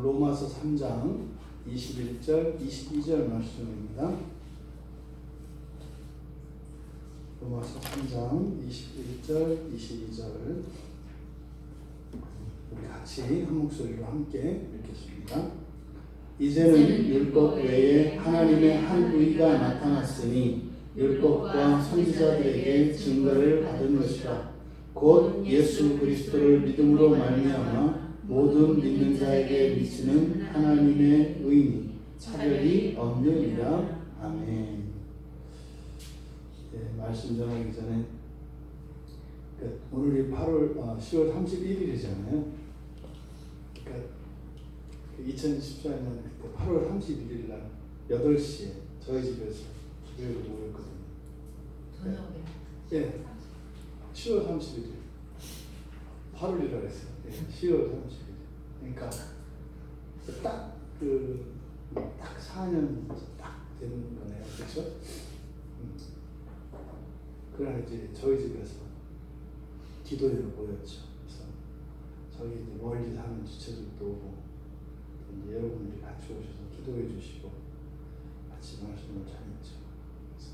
로마서 3장 21절 22절 말씀입니다. 로마서 3장 21절 22절 우리 같이 한 목소리로 함께 읽겠습니다. 이제는 율법 외에 하나님의 한 의가 나타났으니 율법과 선지자들에게 증거를 받은 것이라. 곧 예수 그리스도를 믿음으로 말미암아 모든 믿는 자에게 미치는 하나님의 의니 차별이 없느니라. 아멘. 말씀 전하기 전에 오늘이 10월 31일이잖아요. 그러니까 2014년 8월 31일 날 8시에 저희 집에서 기도회로 모였거든요. 저녁에? 네. 10월 31일 8월이라 그랬어요. 네. 10월 31일. 그러니까 딱 4년 딱 되는 거네요. 그렇죠? 그날 이제 저희 집에서 기도회로 모였죠. 그래서 저희 이제 멀리 사는 지체들도 오고 이제 여러분들이 같이 오셔서 기도해 주시고 같이 말씀을 전했죠. 그래서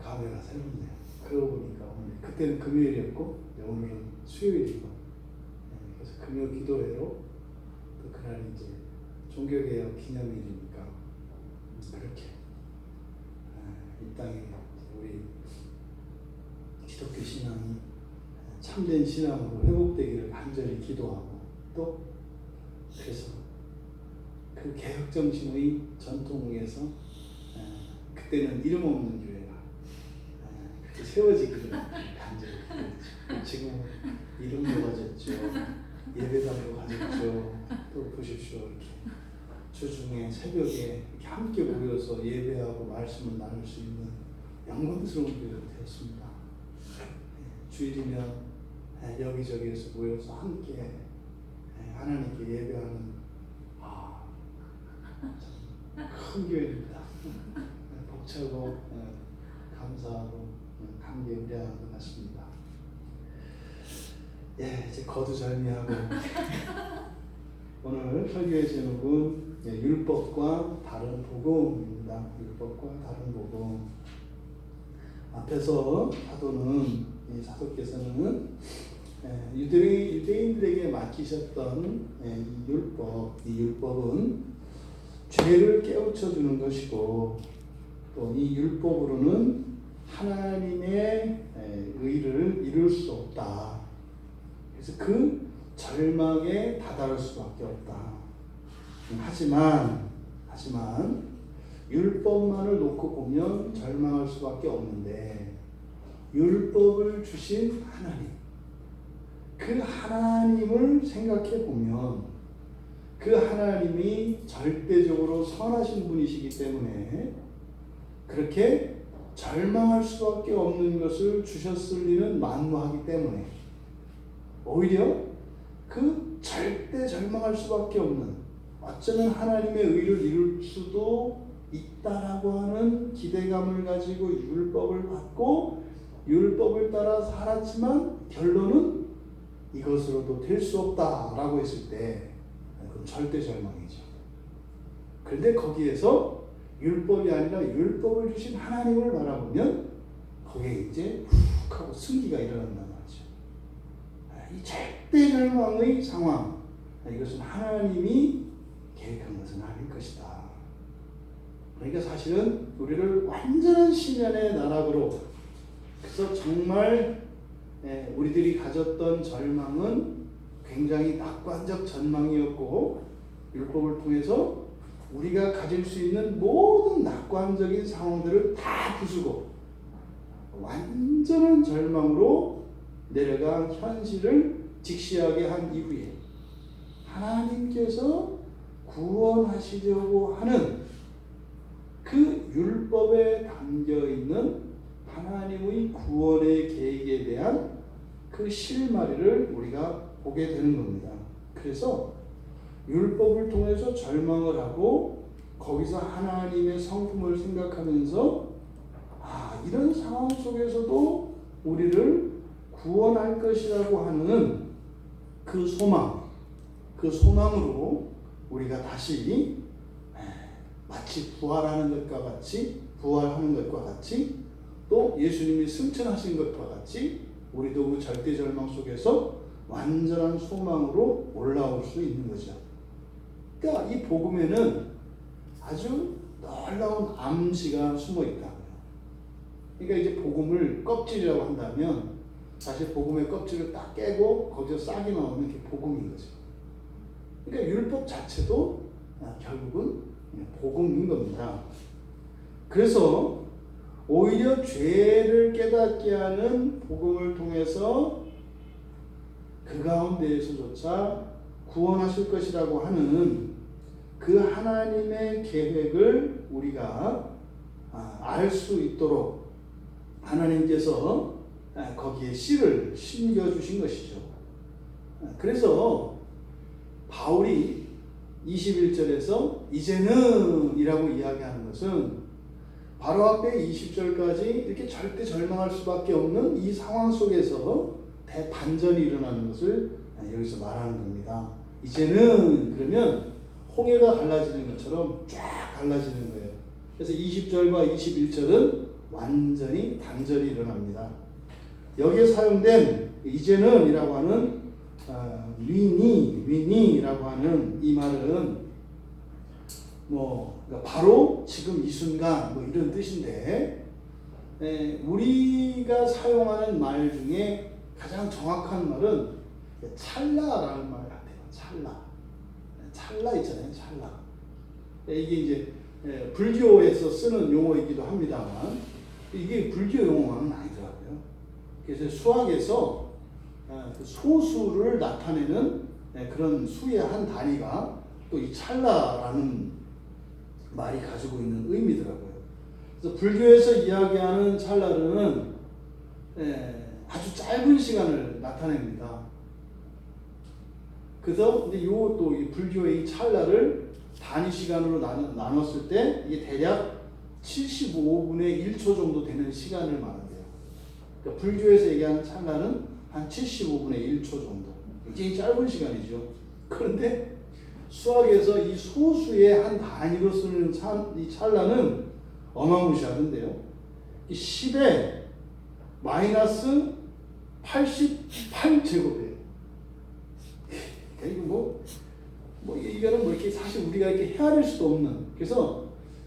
감회가 새롭네요. 그러고 보니까 오늘 그때는 금요일이었고 오늘은 수요일이고 그래서 금요 기도회로 또 그날 이제 종교개혁 기념일이니까 그렇게 이 땅에 우리 기독교 신앙이 참된 신앙으로 회복되기를 간절히 기도하고 또 그래서 그 개혁 정신의 전통에서 그때는 이름 없는 교회가 그렇게 세워지기를 간절히 기도했죠. 지금 이름도 가졌죠. 예배당도 가졌죠. 또 보십시오. 이렇게 주중에 새벽에 이렇게 함께 모여서 예배하고 말씀을 나눌 수 있는 영광스러운 교회가 되었습니다. 주일이면 여기저기에서 모여서 함께 하나님께 예배하는 큰 교회입니다. 복차고 감사하고 감개무량한 것 같습니다. 이제 거두절미하고 오늘 설교의 제목은 율법과 다른 복음입니다. 율법과 다른 복음. 앞에서 사도께서는 유대인들에게 맡기셨던 이 율법은 죄를 깨우쳐 주는 것이고 또 이 율법으로는 하나님의 의를 이룰 수 없다. 그래서 그 절망에 다다를 수밖에 없다. 하지만 율법만을 놓고 보면 절망할 수밖에 없는데 율법을 주신 하나님, 그 하나님을 생각해 보면 그 하나님이 절대적으로 선하신 분이시기 때문에 그렇게 절망할 수밖에 없는 것을 주셨을 리는 만무하기 때문에 오히려 그 절대 절망할 수밖에 없는 어쩌면 하나님의 의를 이룰 수도 있다라고 하는 기대감을 가지고 율법을 받고 율법을 따라 살았지만 결론은 이것으로도 될 수 없다라고 했을 때 그건 절대 절망이죠. 그런데 거기에서 율법이 아니라 율법을 주신 하나님을 바라보면 거기에 이제 훅 하고 승기가 일어난단 말이죠. 이 절대 절망의 상황, 이것은 하나님이 계획한 것은 아닐 것이다. 그러니까 사실은 우리를 완전한 신년의 나락으로, 그래서 정말 우리들이 가졌던 절망은 굉장히 낙관적 전망이었고 율법을 통해서 우리가 가질 수 있는 모든 낙관적인 상황들을 다 부수고 완전한 절망으로 내려간 현실을 직시하게 한 이후에 하나님께서 구원하시려고 하는 그 율법에 담겨있는 하나님의 구원의 계획에 대한 그 실마리를 우리가 보게 되는 겁니다. 그래서 율법을 통해서 절망을 하고 거기서 하나님의 성품을 생각하면서 이런 상황 속에서도 우리를 구원할 것이라고 하는 그 소망, 그 소망으로 우리가 다시 마치 부활하는 것과 같이 부활하는 것과 같이 또 예수님이 승천하신 것과 같이 우리도 그 절대절망 속에서 완전한 소망으로 올라올 수 있는 거죠. 그러니까 이 복음에는 아주 놀라운 암시가 숨어 있다고요. 그러니까 이제 복음을 껍질이라고 한다면 사실 복음의 껍질을 딱 깨고 거기서 싹이 나오는 게 복음인 거죠. 그러니까 율법 자체도 결국은 복음인 겁니다. 그래서 오히려 죄를 깨닫게 하는 복음을 통해서 그 가운데에서조차 구원하실 것이라고 하는 그 하나님의 계획을 우리가 알 수 있도록 하나님께서 거기에 씨를 심겨주신 것이죠. 그래서 바울이 21절에서 이제는 이라고 이야기하는 것은 바로 앞에 20절까지 이렇게 절대 절망할 수밖에 없는 이 상황 속에서 대반전이 일어나는 것을 여기서 말하는 겁니다. 이제는 그러면 홍해가 갈라지는 것처럼 쫙 갈라지는 거예요. 그래서 20절과 21절은 완전히 단절이 일어납니다. 여기에 사용된 이제는 이라고 하는 위니라고 하는 이 말은 그러니까 바로 지금 이 순간 이런 뜻인데 우리가 사용하는 말 중에 가장 정확한 말은 찰나라는 말 같아요. 찰나 있잖아요. 찰나. 이게 이제 불교에서 쓰는 용어이기도 합니다만 이게 불교 용어는 아니더라고요. 그래서 수학에서 소수를 나타내는 그런 수의 한 단위가 또 이 찰나라는 말이 가지고 있는 의미더라고요. 그래서 불교에서 이야기하는 찰나는 아주 짧은 시간을 나타냅니다. 그래서 근데 또 이 불교의 이 찰나를 단위 시간으로 나눴을 때 이게 대략 75분의 1초 정도 되는 시간을 말한대요. 그러니까 불교에서 얘기하는 찰나는 한 75분의 1초 정도. 굉장히 짧은 시간이죠. 그런데 수학에서 이 소수의 한 단위로 쓰는 이 찰나는 어마무시하던데요. 이 10의 마이너스 88제곱이에요. 이거 이거는 이렇게 사실 우리가 이렇게 헤아릴 수도 없는. 그래서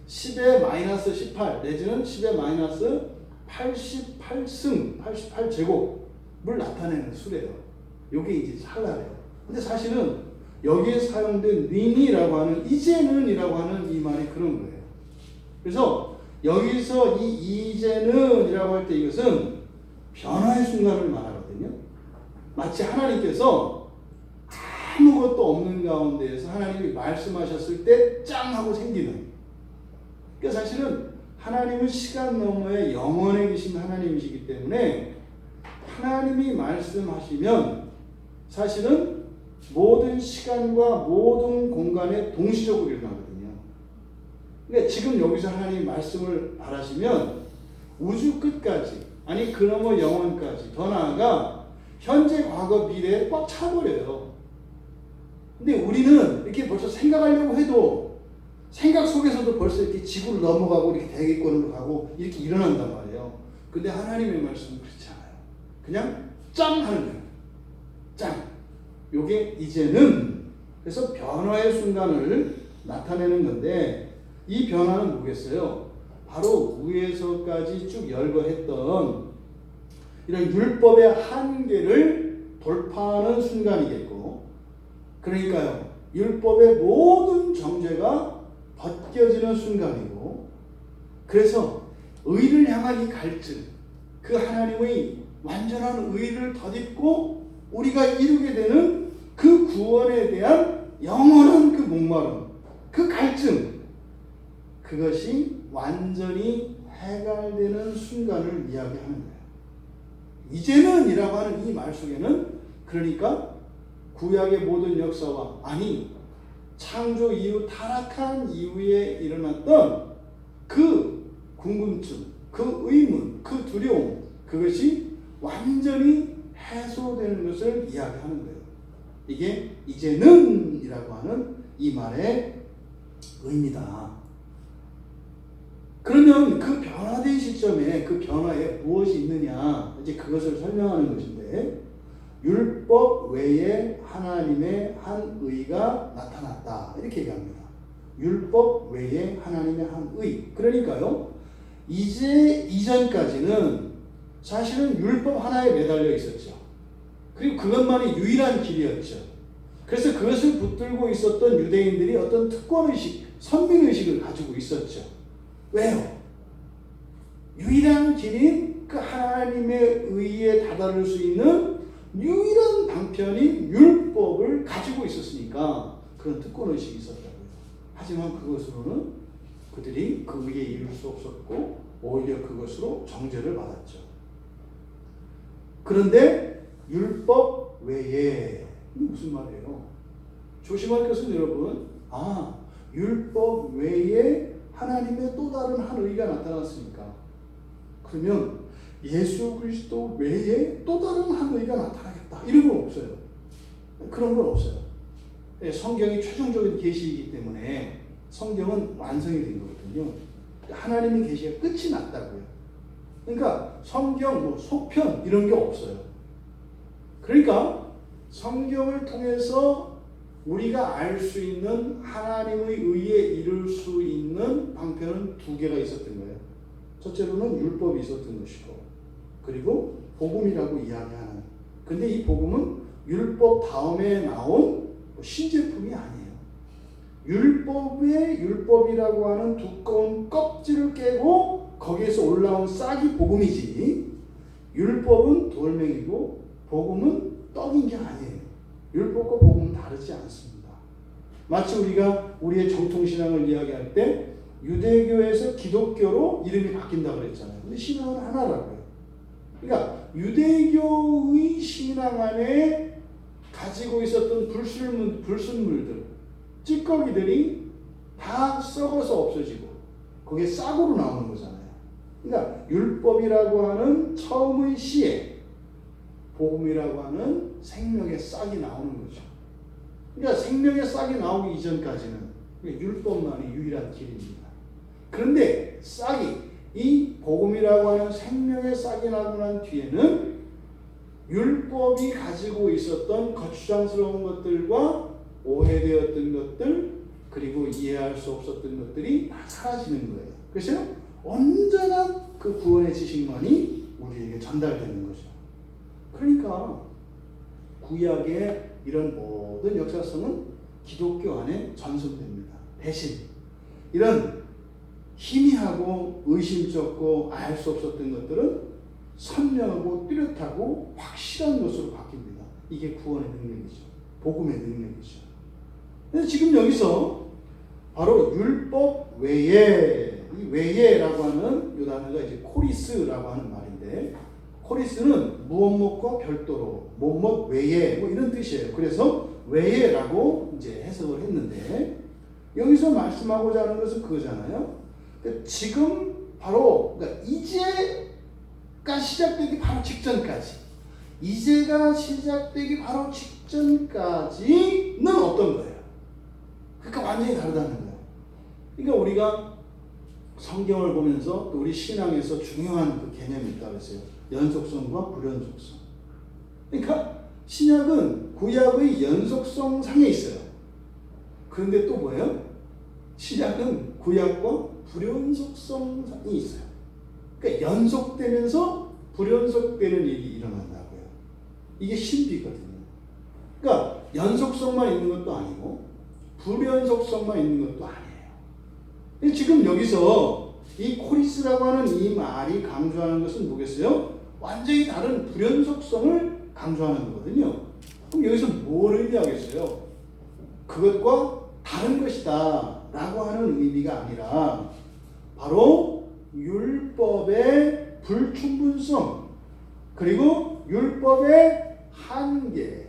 10의 마이너스 18 내지는 10의 마이너스 88승 88제곱을 나타내는 수래요. 이게 이제 찰나래요. 근데 사실은 여기에 사용된 닌이라고 하는 이제는이라고 하는 이 말이 그런 거예요. 그래서 여기서 이 이제는이라고 할 때 이것은 변화의 순간을 말하거든요. 마치 하나님께서 아무것도 없는 가운데에서 하나님이 말씀하셨을 때 짱 하고 생기는. 그러니까 사실은 하나님은 시간 너머에 영원에 계신 하나님이시기 때문에 하나님이 말씀하시면 사실은 모든 시간과 모든 공간에 동시적으로 일어나거든요. 그러니까 지금 여기서 하나님이 말씀을 바라시면 우주 끝까지 아니 그 너머 영원까지 더 나아가 현재 과거 미래에 꽉 차버려요. 근데 우리는 이렇게 벌써 생각하려고 해도 생각 속에서도 벌써 이렇게 지구를 넘어가고 이렇게 대기권으로 가고 이렇게 일어난단 말이에요. 근데 하나님의 말씀은 그렇지 않아요. 그냥 짱 하는 거예요. 짱. 요게 이제는 그래서 변화의 순간을 나타내는 건데 이 변화는 뭐겠어요? 바로 위에서까지 쭉 열거했던 이런 율법의 한계를 돌파하는 순간이겠고 그러니까요. 율법의 모든 정죄가 벗겨지는 순간이고 그래서 의를 향한 이 갈증 그 하나님의 완전한 의를 덧입고 우리가 이루게 되는 그 구원에 대한 영원한 그 목마름 그 갈증 그것이 완전히 해갈되는 순간을 이야기하는 거예요. 이제는 이라고 하는 이 말 속에는 그러니까 구약의 모든 역사와 아니 창조 이후 타락한 이후에 일어났던 그 궁금증, 그 의문, 그 두려움 그것이 완전히 해소되는 것을 이야기하는 거예요. 이게 이제는이라고 하는 이 말의 의미다. 그러면 그 변화된 시점에 그 변화에 무엇이 있느냐, 이제 그것을 설명하는 것인데, 율법 외에 하나님의 한 의가 나타났다, 이렇게 얘기합니다. 율법 외에 하나님의 한 의. 그러니까요, 이제 이전까지는 사실은 율법 하나에 매달려 있었죠. 그리고 그것만이 유일한 길이었죠. 그래서 그것을 붙들고 있었던 유대인들이 어떤 특권의식, 선민의식을 가지고 있었죠. 왜요? 유일한 길인 그 하나님의 의에 다다를 수 있는 유일한 방편인 율법을 가지고 있었으니까 그런 특권의식이 있었다고요. 하지만 그것으로는 그들이 그 의에 이룰 수 없었고 오히려 그것으로 정죄를 받았죠. 그런데 율법 외에, 무슨 말이에요? 조심할 것은 여러분, 율법 외에 하나님의 또 다른 한 의가 나타났으니까, 그러면 예수 그리스도 외에 또 다른 한 의가 나타나겠다, 이런 건 없어요. 그런 건 없어요. 성경이 최종적인 계시이기 때문에 성경은 완성이 된 거거든요. 하나님의 계시가 끝이 났다고요. 그러니까 성경 속편 이런 게 없어요. 그러니까 성경을 통해서 우리가 알 수 있는 하나님의 의에 이룰 수 있는 방편은 두 개가 있었던 거예요. 첫째로는 율법이 있었던 것이고, 그리고 복음이라고 이야기하는. 근데 이 복음은 율법 다음에 나온 신제품이 아니에요. 율법이라고 하는 두꺼운 껍질을 깨고 거기에서 올라온 싹이 복음이지, 율법은 돌멩이고 복음은 떡인 게 아니에요. 율법과 복음은 다르지 않습니다. 마치 우리가 우리의 정통신앙을 이야기할 때 유대교에서 기독교로 이름이 바뀐다고 그랬잖아요. 근데 신앙은 하나라고요. 그러니까 유대교의 신앙 안에 가지고 있었던 불순물들, 찌꺼기들이 다 썩어서 없어지고 그게 싹으로 나오는 거잖아요. 그러니까 율법이라고 하는 처음의 씨에 복음이라고 하는 생명의 싹이 나오는 거죠. 그러니까 생명의 싹이 나오기 이전까지는 율법만이 유일한 길입니다. 그런데 이 복음이라고 하는 생명의 싹이 나고 난 뒤에는 율법이 가지고 있었던 거추장스러운 것들과 오해되었던 것들, 그리고 이해할 수 없었던 것들이 다 사라지는 거예요. 그래서 온전한 그 구원의 지식만이 우리에게 전달되는 거죠. 그러니까 구약의 이런 모든 역사성은 기독교 안에 전승됩니다. 대신 이런 희미하고 의심쩍고 알 수 없었던 것들은 선명하고 뚜렷하고 확실한 것으로 바뀝니다. 이게 구원의 능력이죠. 복음의 능력이죠. 그래서 지금 여기서 바로 율법 외에, 이 외에라고 하는 이 단어가 이제 코리스라고 하는 말인데, 코리스는 무엇무엇과 별도로, 무엇무엇 외에, 이런 뜻이에요. 그래서 외에라고 이제 해석을 했는데, 여기서 말씀하고자 하는 것은 그거잖아요. 그러니까 지금 바로, 그러니까 이제가 시작되기 바로 직전까지, 이제가 시작되기 바로 직전까지는 어떤 거예요? 그러니까 완전히 다르다는 거예요. 그러니까 우리가 성경을 보면서 또 우리 신앙에서 중요한 그 개념이 있다고 했어요. 연속성과 불연속성. 그러니까 신약은 구약의 연속성 상에 있어요. 그런데 또 뭐예요? 신약은 구약과 불연속성 상이 있어요. 그러니까 연속되면서 불연속되는 일이 일어난다고요. 이게 신비거든요. 그러니까 연속성만 있는 것도 아니고 불연속성만 있는 것도 아니에요. 지금 여기서 이 코리스라고 하는 이 말이 강조하는 것은 뭐겠어요? 완전히 다른 불연속성을 강조하는 거거든요. 그럼 여기서 뭘 의미하겠어요? 그것과 다른 것이다 라고 하는 의미가 아니라 바로 율법의 불충분성, 그리고 율법의 한계,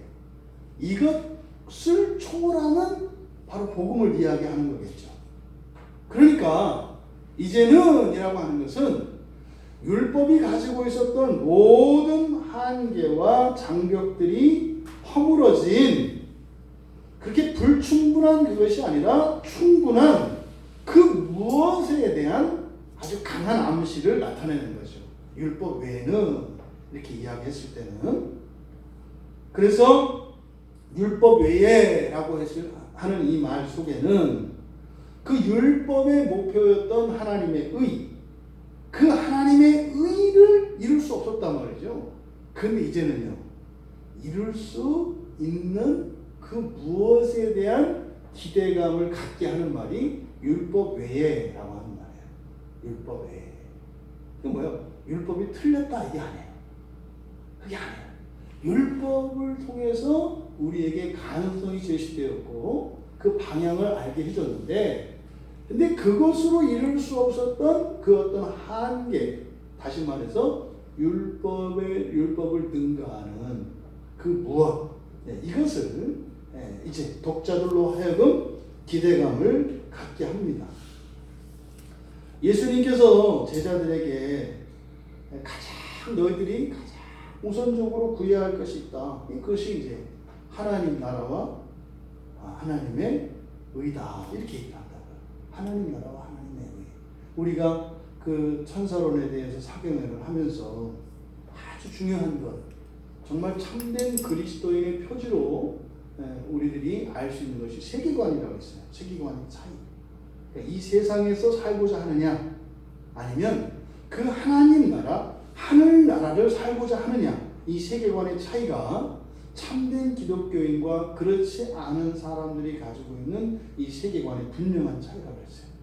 이것을 초월하는 바로 복음을 이야기하는 거겠죠. 그러니까 이제는 이라고 하는 것은 율법이 가지고 있었던 모든 한계와 장벽들이 허물어진 그렇게 불충분한 그것이 아니라 충분한 그 무엇에 대한 아주 강한 암시를 나타내는 거죠. 율법 외에는 이렇게 이야기했을 때는. 그래서 율법 외에라고 하는 이 말 속에는 그 율법의 목표였던 하나님의 의, 그 하나님의 의를 이룰 수 없었단 말이죠. 그런데 이제는요, 이룰 수 있는 그 무엇에 대한 기대감을 갖게 하는 말이 율법 외에라고 하는 말이에요. 율법 외에. 그게 뭐예요? 율법이 틀렸다 이게 아니에요. 그게 아니에요. 율법을 통해서 우리에게 가능성이 제시되었고 그 방향을 알게 해줬는데, 근데 그것으로 이룰 수 없었던 그 어떤 한계, 다시 말해서 율법을 능가하는 그 무엇, 이것을 이제 독자들로 하여금 기대감을 갖게 합니다. 예수님께서 제자들에게 너희들이 가장 우선적으로 구해야 할 것이 있다. 그것이 이제 하나님 나라와 하나님의 의다. 이렇게 얘기한다고요. 하나님 나라와 하나님의 의. 우리가 그 천사론에 대해서 사경회를 하면서 아주 중요한 것, 정말 참된 그리스도인의 표지로 우리들이 알 수 있는 것이 세계관이라고 했어요. 세계관의 차이. 그러니까 이 세상에서 살고자 하느냐, 아니면 그 하나님 나라, 하늘 나라를 살고자 하느냐, 이 세계관의 차이가 참된 기독교인과 그렇지 않은 사람들이 가지고 있는 이 세계관의 분명한 차이라고 했어요.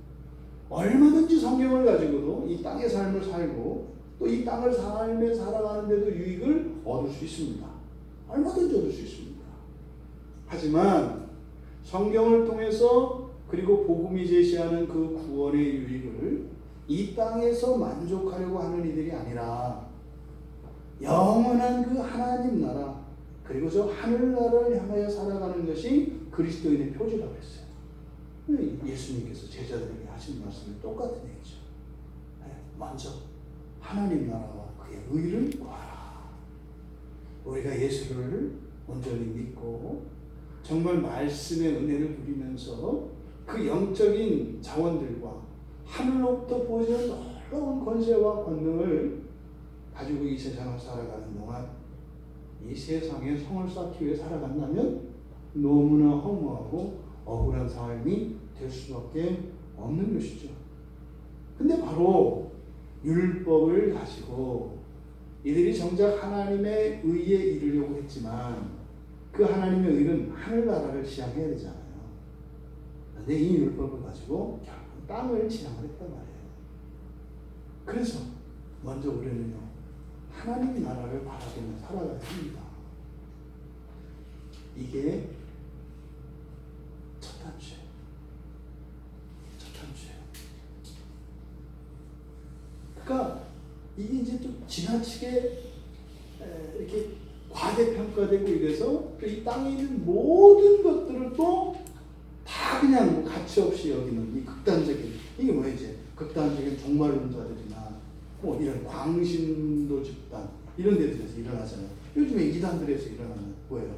얼마든지 성경을 가지고도 이 땅의 삶을 살고 또 이 땅을 삶에 살아가는데도 유익을 얻을 수 있습니다. 얼마든지 얻을 수 있습니다. 하지만 성경을 통해서 그리고 복음이 제시하는 그 구원의 유익을 이 땅에서 만족하려고 하는 이들이 아니라 영원한 그 하나님 나라, 그리고 저 하늘나라를 향하여 살아가는 것이 그리스도인의 표지라고 했어요. 예수님께서 제자들에게 하신 말씀이 똑같은 얘기죠. 먼저 하나님 나라와 그의 의를 구하라. 우리가 예수를 온전히 믿고 정말 말씀의 은혜를 누리면서 그 영적인 자원들과 하늘로부터 보여지는 놀라운 권세와 권능을 가지고 이 세상을 살아가는 동안 이 세상에 성을 쌓기 위해 살아간다면 너무나 허무하고 억울한 삶이 될 수밖에 없는 것이죠. 근데 바로 율법을 가지고 이들이 정작 하나님의 의에 이르려고 했지만 그 하나님의 의는 하늘나라를 지향해야 되잖아요. 그런데 이 율법을 가지고 결국 땅을 지향을 했단 말이에요. 그래서 먼저 우리는요, 하나님 나라를 바라보며 살아가야 합니다. 이게 첫 단추예요. 첫 단추예요. 그러니까 이게 이제 좀 지나치게 이렇게 과대평가되고 이래서 이 땅에 있는 모든 것들을 또 다 그냥 뭐 가치 없이 여기는 이 극단적인, 이게 뭐예요? 이제 극단적인 종말론자들이나 뭐 이런 광신도 집단 이런 데들에서 일어나잖아요. 요즘에 이단들에서 일어나는 뭐예요?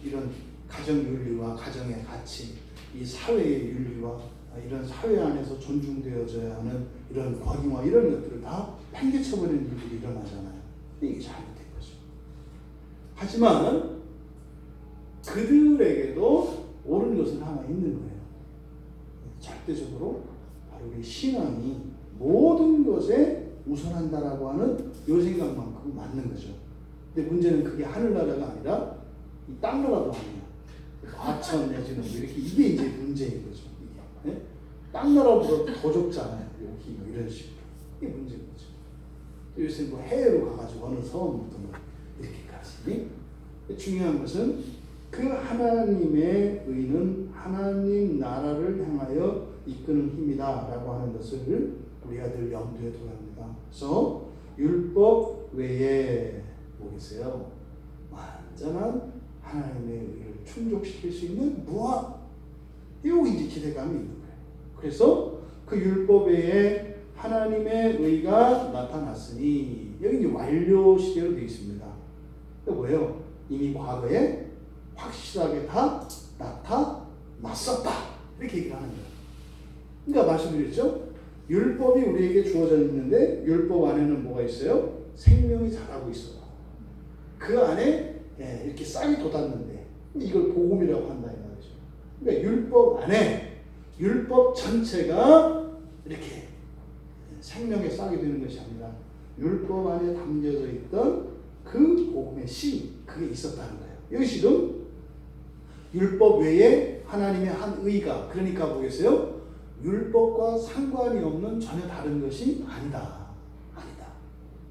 이런 가정윤리와 가정의 가치, 이 사회의 윤리와 이런 사회 안에서 존중되어져야 하는 이런 권위와 이런 것들을 다 팽개쳐버리는 일들이 일어나잖아요. 이게 잘못된 거죠. 하지만 그들에게도 옳은 것은 하나 있는 거예요. 절대적으로 바로 우리 신앙이 모든 것에 우선한다라고 하는 요 생각만큼 맞는 거죠. 근데 문제는 그게 하늘나라가 아니라 이 땅나라도 아니에요. 과천 내지는 이렇게 이게 이제 문제인 거죠. 이게. 네? 땅나라보다 더 좁잖아요. 여기 뭐 이런 식으로. 이게 문제인 거죠. 요새 뭐 해외로 가가지고 어느 섬부터 뭐 이렇게까지. 중요한 것은 그 하나님의 의는 하나님 나라를 향하여 이끄는 힘이다라고 하는 것을 우리가 늘 염두에 둬야 합니다. 그래서 율법 외에 보겠어요. 완전한 하나님의 의를 충족시킬 수 있는 무엇? 이거 이제 기대감이 있는 거예요. 그래서 그 율법 외에 하나님의 의가 나타났으니, 여기 이제 완료 시제로 되어 있습니다. 뭐예요? 이미 과거에 확실하게 다 나타났었다. 이렇게 얘기를 하는 거예요. 그러니까 말씀드렸죠. 율법이 우리에게 주어져 있는데 율법 안에는 뭐가 있어요? 생명이 자라고 있어요. 그 안에 이렇게 싹이 돋았는데 이걸 복음이라고 한다 이 말이죠. 그러니까 율법 안에 율법 전체가 이렇게 생명의 싹이 되는 것이 아니라 율법 안에 담겨져 있던 그 복음의 씨, 그게 있었다는 거예요. 여기 지금 율법 외에 하나님의 한 의가, 그러니까 뭐겠어요? 율법과 상관이 없는 전혀 다른 것이 아니다. 아니다.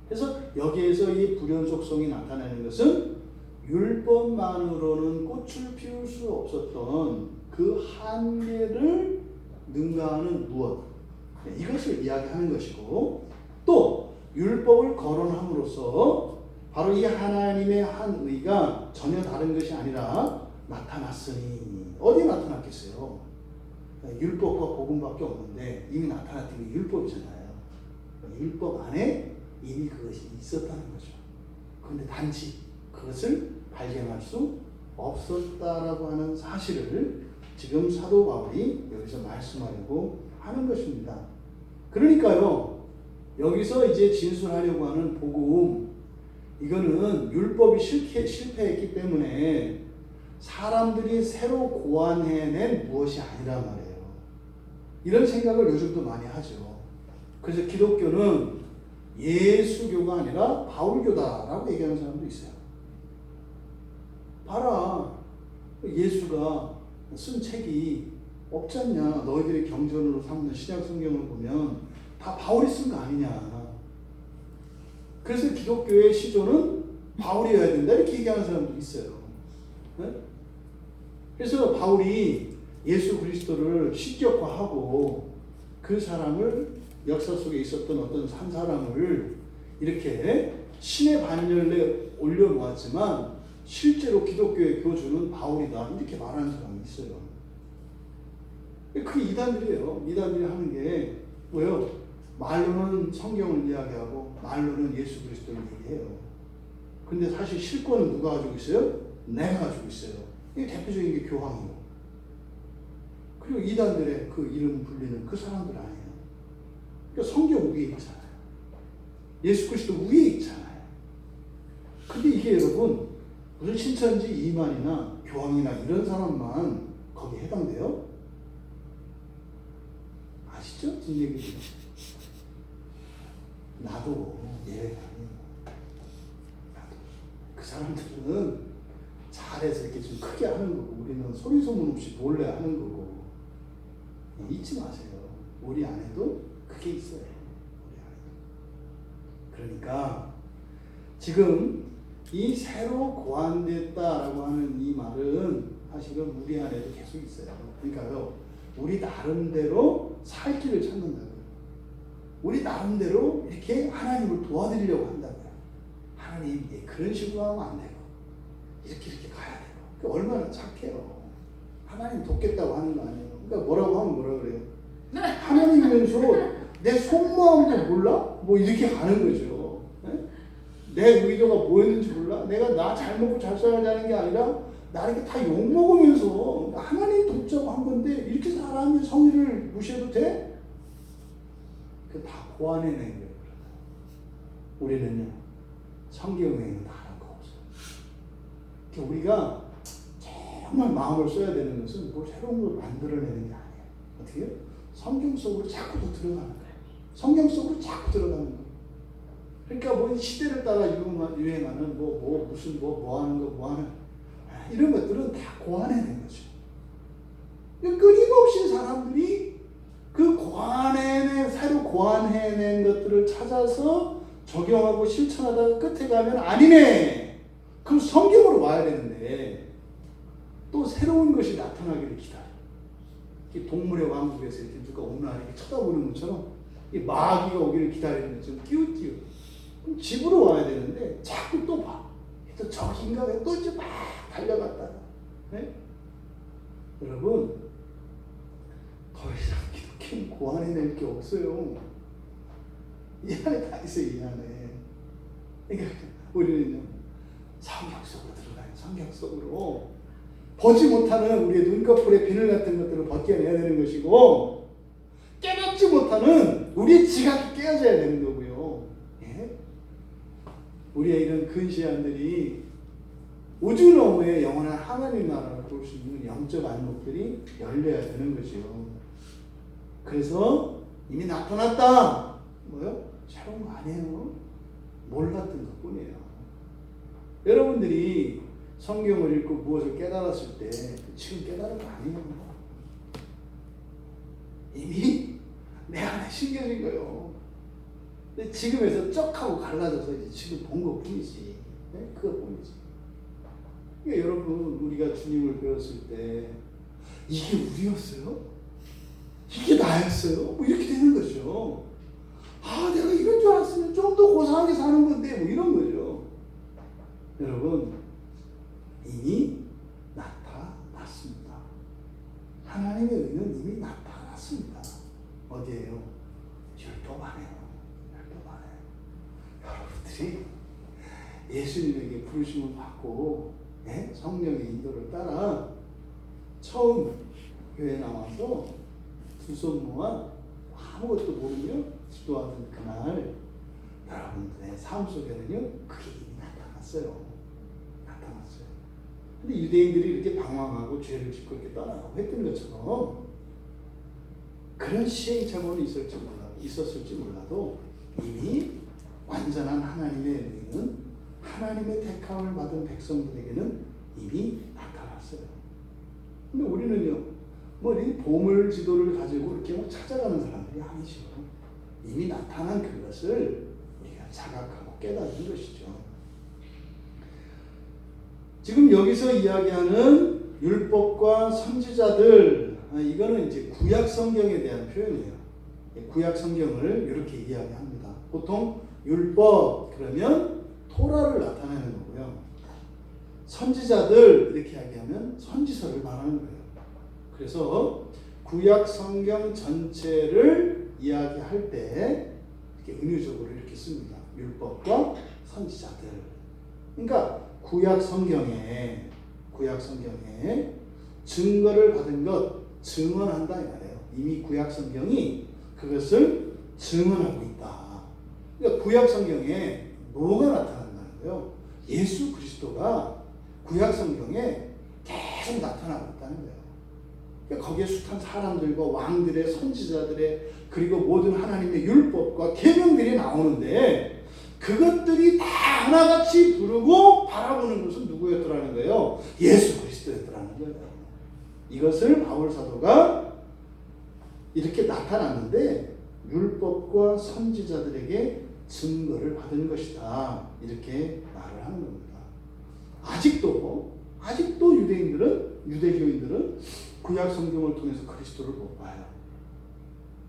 그래서 여기에서 이 불연속성이 나타나는 것은 율법만으로는 꽃을 피울 수 없었던 그 한계를 능가하는 무엇, 이것을 이야기하는 것이고, 또 율법을 거론함으로써 바로 이 하나님의 한 의가 전혀 다른 것이 아니라 나타났으니, 어디에 나타났겠어요? 율법과 복음밖에 없는데 이미 나타났던 게 율법이잖아요. 율법 안에 이미 그것이 있었다는 거죠. 그런데 단지 그것을 발견할 수 없었다라고 하는 사실을 지금 사도 바울이 여기서 말씀하려고 하는 것입니다. 그러니까요, 여기서 이제 진술하려고 하는 복음, 이거는 율법이 실패했기 때문에 사람들이 새로 고안해낸 무엇이 아니란 말이에요. 이런 생각을 요즘도 많이 하죠. 그래서 기독교는 예수교가 아니라 바울교다라고 얘기하는 사람도 있어요. 봐라, 예수가 쓴 책이 없지 않냐. 너희들이 경전으로 삼는 신약 성경을 보면 다 바울이 쓴 거 아니냐. 그래서 기독교의 시조는 바울이어야 된다 이렇게 얘기하는 사람도 있어요. 네? 그래서 바울이 예수 그리스도를 신격화하고 그 사람을 역사 속에 있었던 어떤 한 사람을 이렇게 신의 반열에 올려놓았지만 실제로 기독교의 교주는 바울이다 이렇게 말하는 사람이 있어요. 그게 이단들이에요. 이단들이 하는 게 뭐예요? 말로는 성경을 이야기하고 말로는 예수 그리스도를 얘기해요. 근데 사실 실권은 누가 가지고 있어요? 내가 가지고 있어요. 이게 대표적인 게 교황이고, 그리고 이단들의 그 이름 불리는 그 사람들 아니에요. 그러니까 성경 위에 있잖아요. 예수 그리스도 위에 있잖아요. 근데 이게 여러분 무슨 신천지 이만이나 교황이나 이런 사람만 거기에 해당돼요? 아시죠? 무슨 얘기죠? 나도 예외가 아니에요. 나도. 그 사람들은 잘해서 이렇게 좀 크게 하는 거고 우리는 소리 소문 없이 몰래 하는 거고. 잊지 마세요. 우리 안에도 그게 있어요. 우리 안에도. 그러니까 지금 이 새로 고안됐다라고 하는 이 말은 사실은 우리 안에도 계속 있어요. 그러니까요, 우리 나름대로 살 길을 찾는다고요. 우리 나름대로 이렇게 하나님을 도와드리려고 한다고요. 하나님, 그런 식으로 하면 안 되고 이렇게 가야 되고. 그러니까 얼마나 착해요. 하나님 돕겠다고 하는 거 아니에요. 그러니까 뭐라고 하면 뭐라 그래요? 하나님이면서 내 속마음도 몰라? 뭐 이렇게 가는 거죠. 네? 내 의도가 뭐였는지 몰라? 내가 나 잘 먹고 잘 살자는 게 아니라 나 이렇게 다 욕먹으면서 하나님 돕자고 한 건데 이렇게 사람의 성의를 무시해도 돼? 그 다 고안해낸 거예요. 우리는요, 성경에는 다 하는 거 없어요. 우리가 정말 마음을 써야 되는 것은 뭘 새로운 걸 만들어내는 게 아니에요. 어떻게 해요? 성경 속으로 자꾸 더 들어가는 거예요. 성경 속으로 자꾸 들어가는 거예요. 그러니까 뭐 시대를 따라 유행하는 무슨 뭐 하는 거 뭐 하는 이런 것들은 다 고안해낸 거죠. 끊임없이 사람들이 그 새로 고안해낸 것들을 찾아서 적용하고 실천하다가 끝에 가면 아니네. 그럼 성경으로 와야 되는데 또 새로운 것이 나타나기를 기다려. 동물의 왕국에서 이렇게 누가 오나 이렇게 쳐다보는 것처럼 이 마귀가 오기를 기다리는 것처럼 띄우띄우. 그럼 집으로 와야 되는데 자꾸 또 봐. 또 저긴가 또 이제 막 달려갔다가. 네? 여러분, 더 이상 기독교는 고안해낼 게 없어요. 이 안에 다 있어요. 이 안에. 그러니까 우리는요, 성경 속으로 들어가요. 성경 속으로. 보지 못하는 우리의 눈꺼풀의 비늘 같은 것들을 벗겨내야 되는 것이고, 깨닫지 못하는 우리의 지각이 깨어져야 되는 거고요. 예? 우리의 이런 근시안들이 우주 너머의 영원한 하나님 나라를 볼 수 있는 영적 안목들이 열려야 되는 거죠. 그래서 이미 나타났다. 뭐요? 새로운 거 아니에요. 몰랐던 것 뿐이에요. 여러분들이 성경을 읽고 무엇을 깨달았을 때 지금 깨달은 거 아니에요. 이미 내 안에 심겨진 거예요. 근데 지금에서 쩍하고 갈라져서 이제 지금 본 것 뿐이지. 네? 그것 뿐이지. 그러니까 여러분, 우리가 주님을 배웠을 때 이게 우리였어요? 이게 나였어요? 뭐 이렇게 되는 거죠. 아, 내가 이런 줄 알았으면 좀 더 고상하게 사는 건데, 뭐 이런 거죠. 여러분, 이미 나타났습니다. 하나님의 의는 이미 나타났습니다. 어디에요? 율법 안에요. 율법 안에. 여러분들이 예수님에게 부르심을 받고, 네? 성령의 인도를 따라 처음 교회 나와서 두 손 모아 아무것도 모르며 기도하던 그날, 여러분들의 삶 속에는요, 그게 이미 나타났어요. 나타났어요. 근데 유대인들이 이렇게 방황하고 죄를 짓고 이렇게 떠나가고 했던 것처럼 그런 시행착오는 있었을지 몰라도 이미 완전한 하나님의 의는 하나님의 택함을 받은 백성들에게는 이미 나타났어요. 근데 우리는요, 이 보물 지도를 가지고 이렇게 찾아가는 사람들이 아니죠. 이미 나타난 그것을 우리가 자각하고 깨닫는 것이죠. 지금 여기서 이야기하는 율법과 선지자들, 이거는 이제 구약 성경에 대한 표현이에요. 구약 성경을 이렇게 이야기합니다. 보통 율법 그러면 토라를 나타내는 거고요. 선지자들 이렇게 이야기하면 선지서를 말하는 거예요. 그래서 구약 성경 전체를 이야기할 때 이렇게 은유적으로 이렇게 씁니다. 율법과 선지자들. 그러니까 구약 성경에 증거를 받은 것, 증언한다 이 말이에요. 이미 구약 성경이 그것을 증언하고 있다. 그러니까 구약 성경에 뭐가 나타난다는 거예요? 예수 그리스도가 구약 성경에 계속 나타나고 있다는 거예요. 그러니까 거기에 숱한 사람들과 왕들의, 선지자들의, 그리고 모든 하나님의 율법과 계명들이 나오는데 그것들이 다 하나같이 부르고 바라보는 것은 누구였더라는 거예요? 예수 그리스도였더라는 거예요. 이것을 바울 사도가 이렇게 나타났는데 율법과 선지자들에게 증거를 받은 것이다. 이렇게 말을 하는 겁니다. 아직도 유대교인들은 구약 성경을 통해서 그리스도를 못 봐요.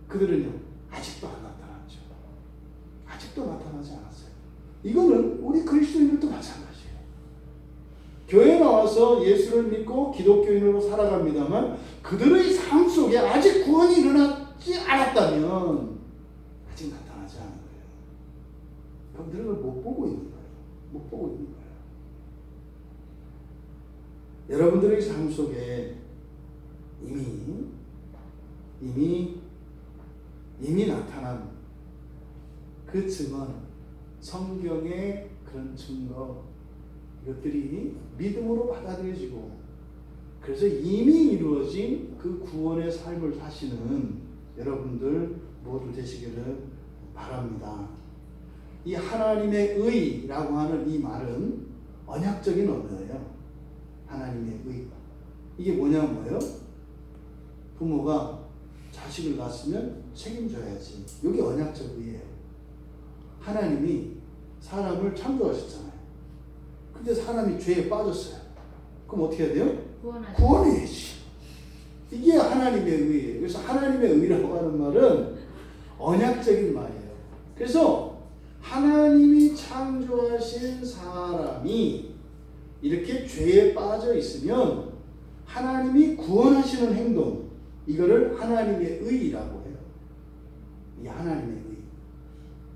그들은요, 아직도 안 나타났죠. 아직도 나타나지 않았어요. 이거는 우리 그리스도인들도 마찬가지예요. 교회 나와서 예수를 믿고 기독교인으로 살아갑니다만 그들의 삶 속에 아직 구원이 일어나지 않았다면 아직 나타나지 않은 거예요. 그들은 못 보고 있는 거예요. 못 보고 있는 거예요. 여러분들의 삶 속에 이미 나타난 그 증언, 성경의 그런 증거, 이것들이 믿음으로 받아들여지고, 그래서 이미 이루어진 그 구원의 삶을 사시는 여러분들 모두 되시기를 바랍니다. 이 하나님의 의라고 하는 이 말은 언약적인 언어예요. 하나님의 의. 이게 뭐냐면 부모가 자식을 낳았으면 책임져야지. 이게 언약적 의예요. 하나님이 사람을 창조하셨잖아요. 근데 사람이 죄에 빠졌어요. 그럼 어떻게 해야 돼요? 구원해야지. 이게 하나님의 의예요. 그래서 하나님의 의라고 하는 말은 언약적인 말이에요. 그래서 하나님이 창조하신 사람이 이렇게 죄에 빠져 있으면 하나님이 구원하시는 행동, 이거를 하나님의 의라고 해요. 이게 하나님의 의.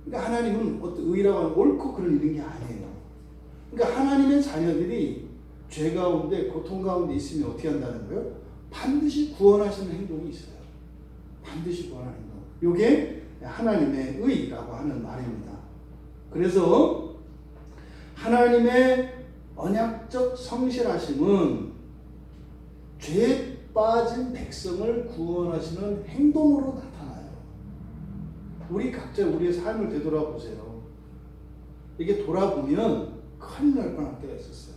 그러니까 하나님은 어떤 의라고 하는 옳고 그런 이런 게 아니에요. 그러니까 하나님의 자녀들이 죄 가운데 고통 가운데 있으면 어떻게 한다는 거예요? 반드시 구원하시는 행동이 있어요. 반드시 구원하는 행동. 요게 하나님의 의라고 하는 말입니다. 그래서 하나님의 언약적 성실하심은 죄에 빠진 백성을 구원하시는 행동으로 나타나요. 우리 각자 우리의 삶을 되돌아보세요. 이게 돌아보면 큰일 날 뻔한 때가 있었어요.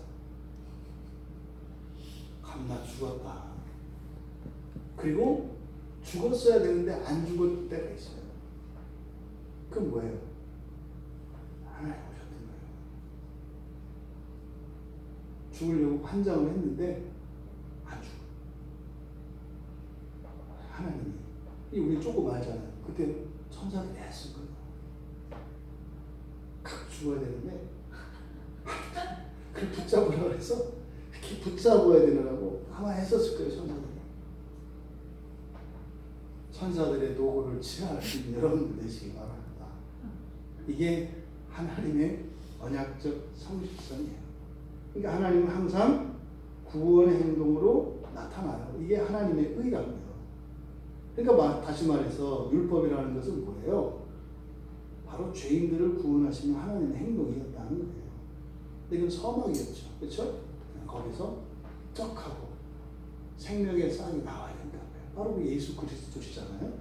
감나 죽었다. 그리고 죽었어야 되는데 안 죽을 때가 있어요. 그건 뭐예요? 하나님 오셨던 거예요. 죽으려고 환장을 했는데 안 죽어. 하나님이. 우리 조금 알잖아요. 그때 천사들이 했을 거예요. 각 죽어야 되는데 그걸 붙잡으라고 해서 이렇게 붙잡아야 되느라고 가만히 했었을 거예요. 천사들이. 천사들의 노고를 치할 수 있는 여러분들 되시기 바랍니다. 이게 하나님의 언약적 성실성이에요. 그러니까 하나님은 항상 구원의 행동으로 나타나요. 이게 하나님의 의라고요. 그러니까 다시 말해서 율법이라는 것은 뭐예요? 바로 죄인들을 구원하시는 하나님의 행동이었다는 거예요. 근데 이건 서막이었죠. 그렇죠? 거기서 쩍하고 생명의 싹이 나와야 된다고요. 바로 그 예수 그리스도시잖아요.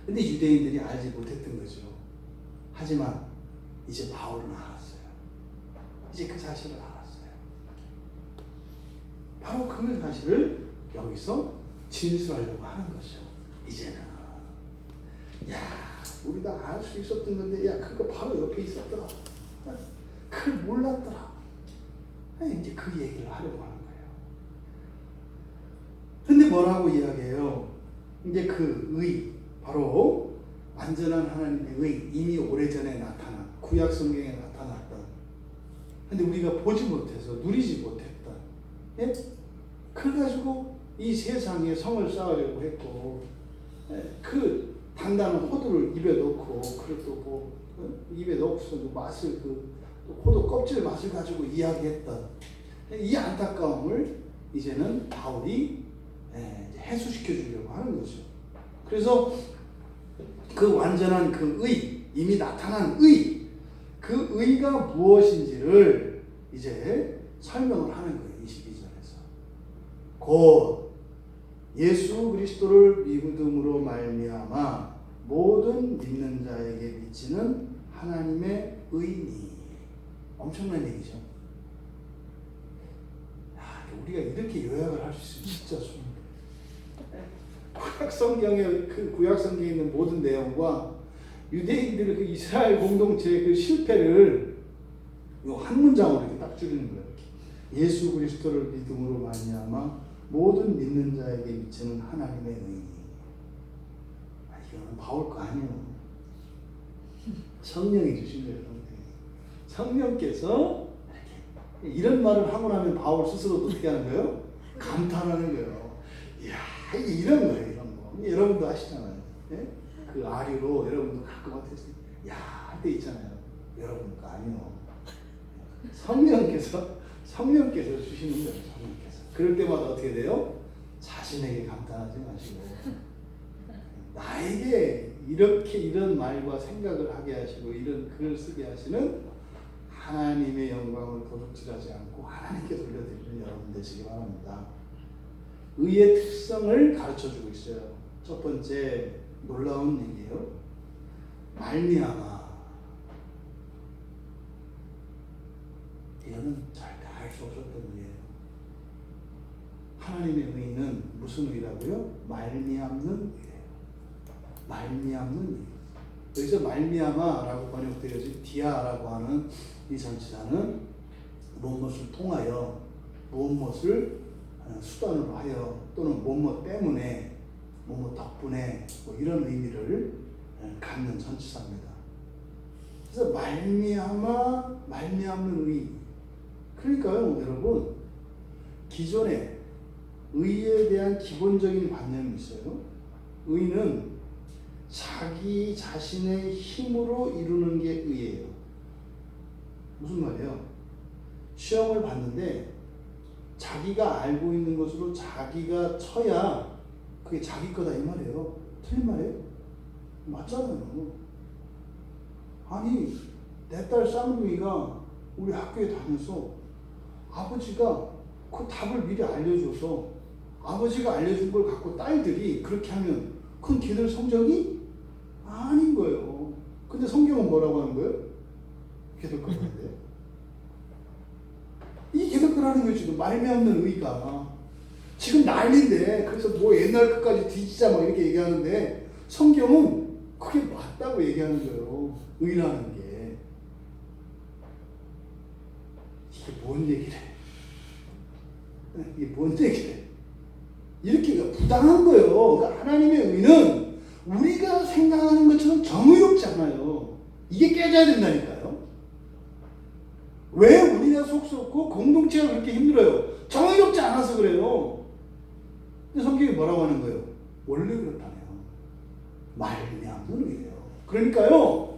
근데 유대인들이 알지 못했던 거죠. 하지만 이제 바울은 알았어요. 이제 그 사실을 알았어요. 바로 그 사실을 여기서 진술하려고 하는 거죠. 이제는 야, 우리가 알 수 있었던 건데 야, 그거 바로 옆에 있었더라. 그걸 몰랐더라. 이제 그 얘기를 하려고 하는 거예요. 근데 뭐라고 이야기해요? 이제 그 의, 바로 완전한 하나님의 의, 이미 오래전에 나타난, 구약 성경에 나타났던, 근데 우리가 보지 못해서 누리지 못했던, 예? 그래가지고 이 세상에 성을 쌓으려고 했고, 예? 그 단단한 호두를 입에 넣고, 그리고 또 뭐, 입에 넣고서 맛을, 그 호두 껍질 맛을 가지고 이야기했던 이 안타까움을 이제는 바울이 해소시켜 주려고 하는 거죠. 그래서 그 완전한 그 의, 이미 나타난 의, 그 의가 무엇인지를 이제 설명을 하는 거예요. 22절에서. 곧 예수 그리스도를 믿음으로 말미암아 모든 믿는 자에게 미치는 하나님의 의니. 엄청난 얘기죠. 야, 우리가 이렇게 요약을 할 수 있으면 진짜 좋은데. 구약 성경의 그 구약 성경에 있는 모든 내용과 유대인들의 그 이스라엘 공동체의 그 실패를 한 문장으로 이렇게 딱 줄이는 거예요. 예수 그리스도를 믿음으로 말미암아 모든 믿는 자에게 미치는 하나님의 의니. 이거는 바울 거 아니에요. 성령이 주신 거예요. 성령께서 이런 말을 하고 나면 바울 스스로도 어떻게 하는 거예요? 감탄하는 거예요. 이야, 이런 거예요, 이런 거. 여러분도 아시잖아요. 예? 그 아리로 여러분도 가끔 어떻게 야, 할 때 있잖아요. 여러분 거 아니요. 성령께서 주시는 거예요, 성령께서. 그럴 때마다 어떻게 돼요? 자신에게 감탄하지 마시고 나에게 이렇게 이런 말과 생각을 하게 하시고 이런 글을 쓰게 하시는 하나님의 영광을 도둑질하지 않고 하나님께 돌려드리는 여러분 되시기 바랍니다. 의의 특성을 가르쳐주고 있어요. 첫 번째 놀라운 얘기예요. 말미암아. 이거는 절대 알 수 없었던 의예요. 하나님의 의는 무슨 의라고요? 말미암는 의예요. 말미암는 의. 여기서 말미암아라고 번역되어진 디아라고 하는 이 전치사는 무엇을 통하여 무엇을 수단으로 하여 또는 무엇 때문에 무엇 덕분에 뭐 이런 의미를 갖는 전치사입니다. 그래서 말미암는 의. 그러니까요, 여러분, 기존에 의에 대한 기본적인 관념이 있어요. 의는 자기 자신의 힘으로 이루는 게 의예요. 무슨 말이에요? 시험을 봤는데 자기가 알고 있는 것으로 자기가 쳐야 그게 자기 거다 이 말이에요. 틀린 말이에요? 맞잖아요. 아니 내 딸 쌍둥이가 우리 학교에 다녀서 아버지가 그 답을 미리 알려줘서 아버지가 알려준 걸 갖고 딸들이 그렇게 하면 그건 걔들 성적이 아닌 거예요. 근데 성경은 뭐라고 하는 거예요? 걔들 거라는데. 이 걔들 거라는 거예요. 지금 말미암는 의가. 지금 난리인데 그래서 뭐 옛날 것까지 뒤지자 막 이렇게 얘기하는데 성경은 그게 맞다고 얘기하는 거예요. 의라는 게. 이게 뭔 얘기래? 이게 뭔 얘기래? 이렇게 부당한 거예요. 그러니까 하나님의 의는 우리가 생각하는 것처럼 정의롭지 않아요. 이게 깨져야 된다니까요. 왜 우리가 속썩고 공동체가 그렇게 힘들어요? 정의롭지 않아서 그래요. 근데 성경이 뭐라고 하는 거예요? 원래 그렇다네요. 말미암는 의예요. 그러니까요.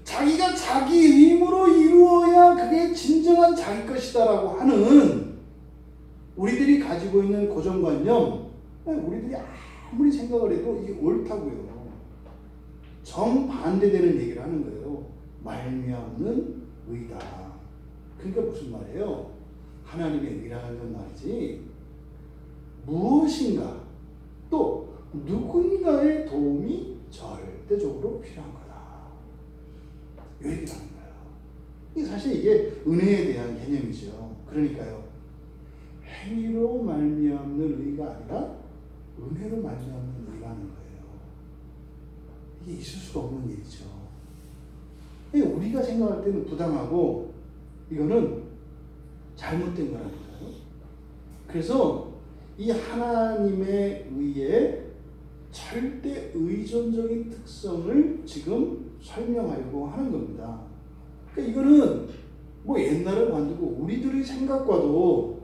자기가 자기 힘으로 이루어야 그게 진정한 자기 것이다라고 하는 우리들이 가지고 있는 고정관념, 우리들이 아무리 생각을 해도 이게 옳다고요. 정반대되는 얘기를 하는 거예요. 말미암는 의다. 그러니까 무슨 말이에요? 하나님의 의라는 건 말이지 무엇인가 또 누군가의 도움이 절대적으로 필요한 거다. 이 얘기를 하는 거예요. 사실 이게 은혜에 대한 개념이죠. 그러니까요. 행위로 말미암는 의가 아니라 은혜로 말미암는 의라는 거예요. 이게 있을 수가 없는 일이죠. 우리가 생각할 때는 부당하고 이거는 잘못된 거라니까요. 그래서 이 하나님의 의의 절대 의존적인 특성을 지금 설명하려고 하는 겁니다. 그러니까 이거는 뭐 옛날을 만들고 우리들의 생각과도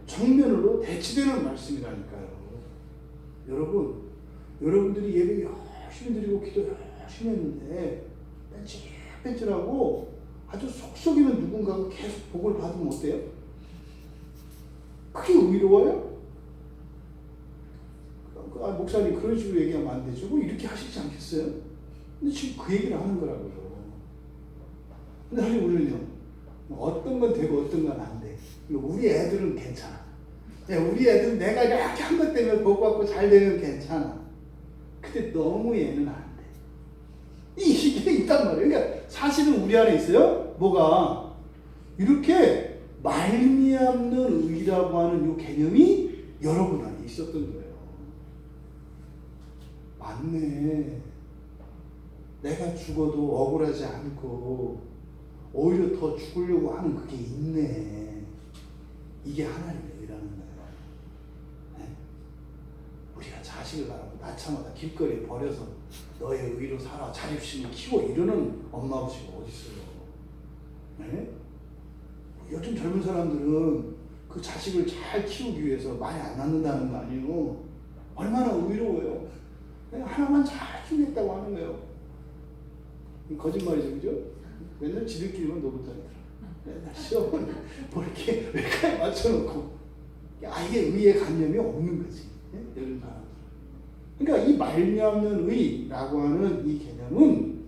정면으로 대치되는 말씀이라니까요. 여러분들이 예배 열심히 드리고 기도 열심히 했는데 뺀질뺀질하고 아주 속속이는 누군가가 계속 복을 받으면 어때요? 그게 의로워요? 목사님 그런 식으로 얘기하면 안 되죠. 뭐 이렇게 하시지 않겠어요? 근데 지금 그 얘기를 하는 거라고요. 근데 사실 우리는요. 어떤 건 되고 어떤 건 안 돼. 우리 애들은 괜찮아. 우리 애들은 내가 이렇게 한 것 때문에 복 받고 잘 되면 괜찮아. 근데 너무 얘는 안 돼. 이게 있단 말이에요. 그러니까 사실은 우리 안에 있어요. 뭐가 이렇게 말미암는 의라고 하는 이 개념이 여러분 안에 있었던 거예요. 맞네. 내가 죽어도 억울하지 않고 오히려 더 죽으려고 하는 그게 있네. 이게 하나님의 의라는 거예요. 네? 우리가 자식을 낳고 낳자마자 길거리에 버려서 너의 의로 살아 자립심을 키워 이러는 엄마 아버지가 어디 있어요? 네? 요즘 젊은 사람들은 그 자식을 잘 키우기 위해서 많이 안 낳는다는 거 아니에요. 얼마나 의로워요. 하나만 잘 키우겠다고 하는 거예요. 거짓말이죠, 그죠? 맨날 지들끼리만 놀고 다니더라. 맨날 시험을 뭐 이렇게 외과에 맞춰놓고 이게 의의 관념이 없는 거지. 이런 사람들. 그러니까 이 말미암는 의라고 하는 이 개념은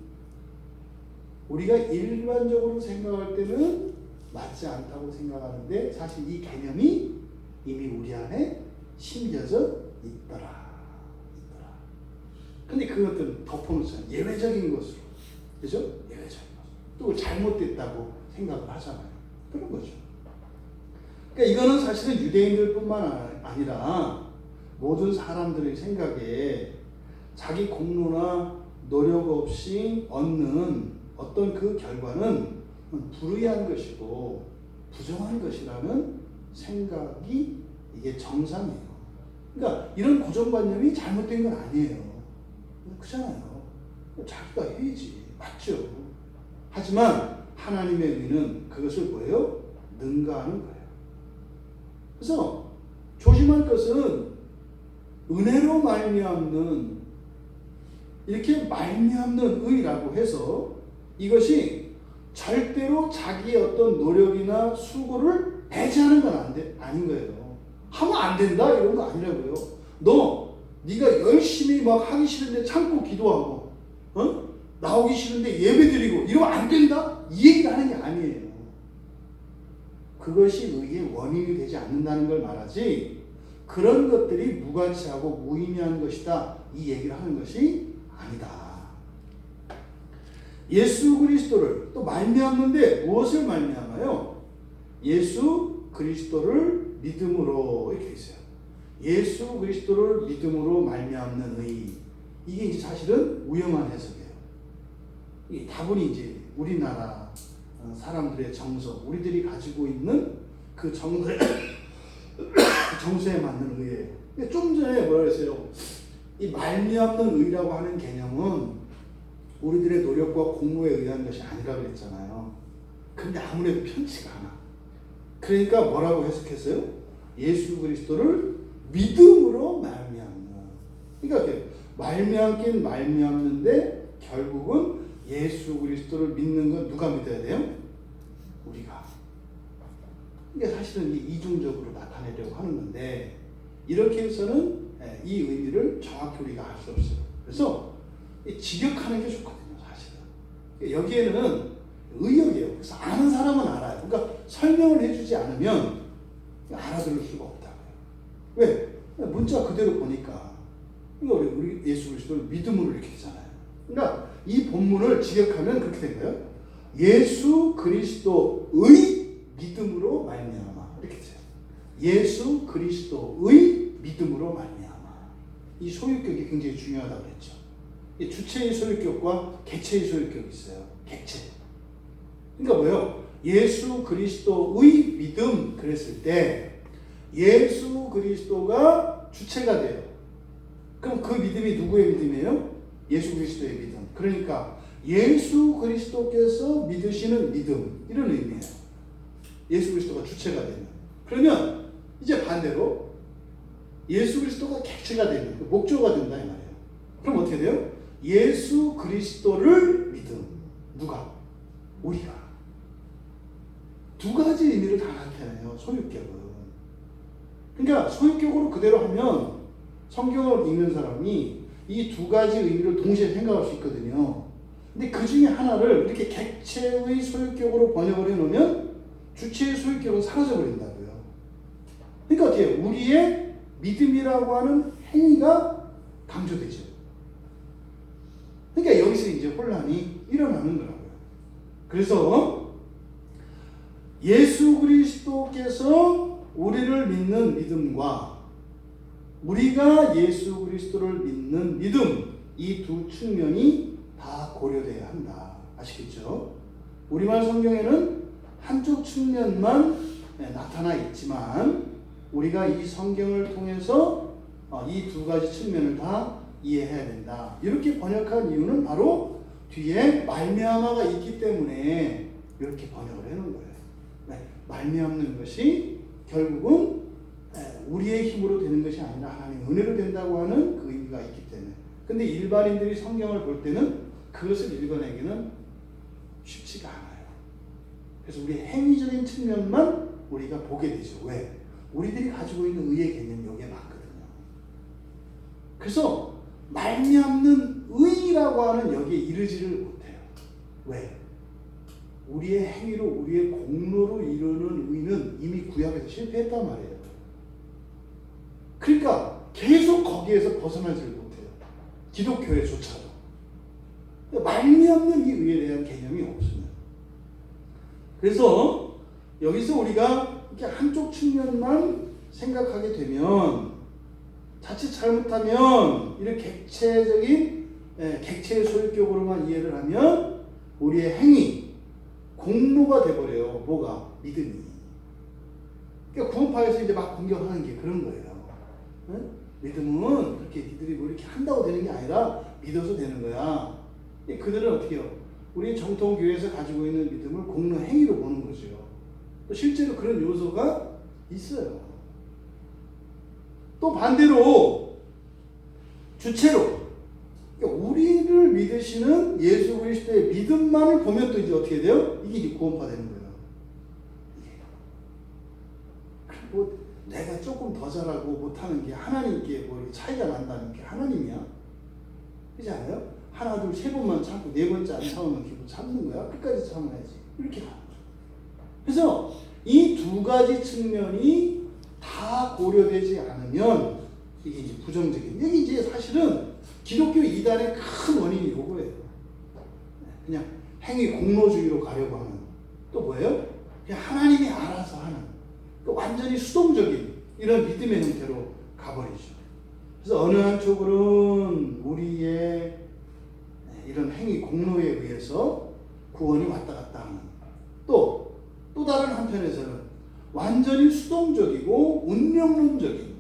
우리가 일반적으로 생각할 때는 맞지 않다고 생각하는데 사실 이 개념이 이미 우리 안에 심겨져 있더라. 근데 그것들은 덮어놓잖아요. 예외적인 것으로. 그죠? 예외적인 것으로. 또 잘못됐다고 생각을 하잖아요. 그런 거죠. 그러니까 이거는 사실은 유대인들 뿐만 아니라 모든 사람들의 생각에 자기 공로나 노력 없이 얻는 어떤 그 결과는 불의한 것이고 부정한 것이라는 생각이 이게 정상이에요. 그러니까 이런 고정관념이 잘못된 건 아니에요. 그렇잖아요. 자기가 해야지. 맞죠. 하지만 하나님의 의는 그것을 뭐예요? 능가하는 거예요. 그래서 조심할 것은 은혜로 말미암는 이렇게 말미암는 의라고 해서 이것이 절대로 자기의 어떤 노력이나 수고를 배제하는 건 아닌 거예요. 하면 안 된다 이런 거 아니라고요. 네가 열심히 막 하기 싫은데 참고 기도하고, 나오기 싫은데 예배드리고 이러면 안 된다 이 얘기를 하는 게 아니에요. 그것이 의의 원인이 되지 않는다는 걸 말하지, 그런 것들이 무가치하고 무의미한 것이다 이 얘기를 하는 것이 아니다. 예수 그리스도를 또 말미암는데 무엇을 말미암아요? 예수 그리스도를 믿음으로 이렇게 있어요. 예수 그리스도를 믿음으로 말미암는 의. 이게 이제 사실은 우연한 해석이에요. 이 다분히 이제 우리나라 사람들의 정서, 우리들이 가지고 있는 그 정서에 맞는 의예요. 좀 전에 뭐라 그랬어요? 이 말미암는 의라고 하는 개념은 우리들의 노력과 공로에 의한 것이 아니라 그랬잖아요. 근데 아무래도 편치가 않아. 그러니까 뭐라고 해석했어요? 예수 그리스도를 믿음으로 말미암는. 그러니까 말미암긴 말미암는데 결국은 예수 그리스도를 믿는 건 누가 믿어야 돼요? 우리가. 이게 사실은 이중적으로 나타내려고 하는 건데, 이렇게 해서는 이 의미를 정확히 우리가 알 수 없어요. 그래서 직역하는 게 좋거든요, 사실은. 여기에는 의역이에요. 그래서 아는 사람은 알아요. 그러니까 설명을 해주지 않으면 알아들을 수가 없다고요. 왜? 문자 그대로 보니까. 그러니까 우리 예수 그리스도를 믿음으로 이렇게 되잖아요. 그러니까 이 본문을 직역하면 그렇게 된 거예요. 예수 그리스도의 믿음으로 말미암아 이렇게 돼요. 예수 그리스도의 믿음으로 말미암아. 이 소유격이 굉장히 중요하다고 했죠. 주체의 소유격과 객체의 소유격이 있어요. 객체. 그러니까 뭐예요? 예수 그리스도의 믿음 그랬을 때 예수 그리스도가 주체가 돼요. 그럼 그 믿음이 누구의 믿음이에요? 예수 그리스도의 믿음. 그러니까 예수 그리스도께서 믿으시는 믿음, 이런 의미예요. 예수 그리스도가 주체가 되면. 그러면 이제 반대로 예수 그리스도가 객체가 되면, 목조가 된다 이 말이에요. 그럼 어떻게 돼요? 예수 그리스도를 믿음. 누가? 우리가. 두 가지 의미를 다 나타내요, 소유격은. 그러니까 소유격으로 그대로 하면 성경을 읽는 사람이 이 두 가지 의미를 동시에 생각할 수 있거든요. 근데 그 중에 하나를 이렇게 객체의 소유격으로 번역을 해놓으면 주체의 소유격은 사라져버린다고요. 그러니까 어떻게 해요? 우리의 믿음이라고 하는 행위가 강조되죠. 그러니까 여기서 이제 혼란이 일어나는 거라고요. 그래서 예수 그리스도께서 우리를 믿는 믿음과 우리가 예수 그리스도를 믿는 믿음, 이 두 측면이 다 고려돼야 한다. 아시겠죠? 우리말 성경에는 한쪽 측면만 나타나 있지만 우리가 이 성경을 통해서 이 두 가지 측면을 다 이해해야 된다. 이렇게 번역한 이유는 바로 뒤에 말미암아가 있기 때문에 이렇게 번역을 해놓은 거예요. 말미암는 것이 결국은 우리의 힘으로 되는 것이 아니라 하나님의 은혜로 된다고 하는 그 의미가 있기 때문에. 근데 일반인들이 성경을 볼 때는 그것을 읽어내기는 쉽지가 않아요. 그래서 우리의 행위적인 측면만 우리가 보게 되죠. 왜? 우리들이 가지고 있는 의의 개념이 여기에 많거든요. 그래서 말미암는 의라고 하는 여기에 이르지를 못해요. 왜? 우리의 행위로 우리의 공로로 이루는 의는 이미 구약에서 실패했단 말이에요. 그러니까 계속 거기에서 벗어나지를 못해요. 기독교에조차도. 말미암는 이 의에 대한 개념이 없으면. 그래서 여기서 우리가 이렇게 한쪽 측면만 생각하게 되면 자칫 잘못하면 이렇게 객체의 소유격으로만 이해를 하면 우리의 행위, 공로가 돼버려요. 뭐가? 믿음이. 그러니까 구원파에서 이제 막 공격하는 게 그런 거예요. 믿음은 그렇게 니들이 뭐 이렇게 한다고 되는 게 아니라 믿어서 되는 거야. 그들은 어떻게 해요? 우리 정통교회에서 가지고 있는 믿음을 공로 행위로 보는 거죠. 또 실제로 그런 요소가 있어요. 또 반대로 주체로 그러니까 우리를 믿으시는 예수 그리스도의 믿음만을 보면 또 이제 어떻게 돼요? 이게 이제 구원파 되는 거예요. 조금 더 잘하고 못하는 게 하나님께 뭐 차이가 난다는 게 하나님이야? 그렇지 않아요? 하나 둘 세 번만 참고 네 번째 안 참으면 기분 참는 거야? 끝까지 참아야지. 이렇게 하는 거죠. 그래서 이 두 가지 측면이 다 고려되지 않으면 이게 이제 부정적인. 이게 이제 사실은 기독교 이단의 큰 원인이 요거예요. 그냥 행위 공로주의로 가려고 하는. 또 뭐예요? 그냥 하나님이 알아서 하는. 또 완전히 수동적인 이런 믿음의 형태로 가버리죠. 그래서 어느 한쪽으로는 우리의 이런 행위 공로에 의해서 구원이 왔다 갔다 하는. 또 다른 한편에서는 완전히 수동적이고 운명론적인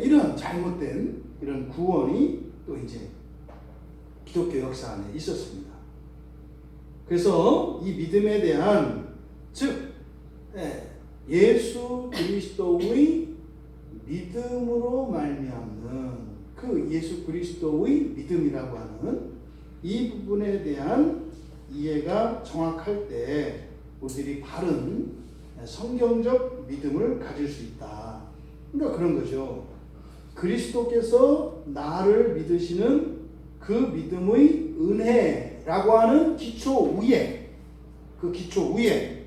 이런 잘못된 이런 구원이 또 이제 기독교 역사 안에 있었습니다. 그래서 이 믿음에 대한 즉 예수 그리스도의 믿음으로 말미암는 그 예수 그리스도의 믿음이라고 하는 이 부분에 대한 이해가 정확할 때 우리들이 바른 성경적 믿음을 가질 수 있다. 그러니까 그런 거죠. 그리스도께서 나를 믿으시는 그 믿음의 은혜라고 하는 기초 위에 그 기초 위에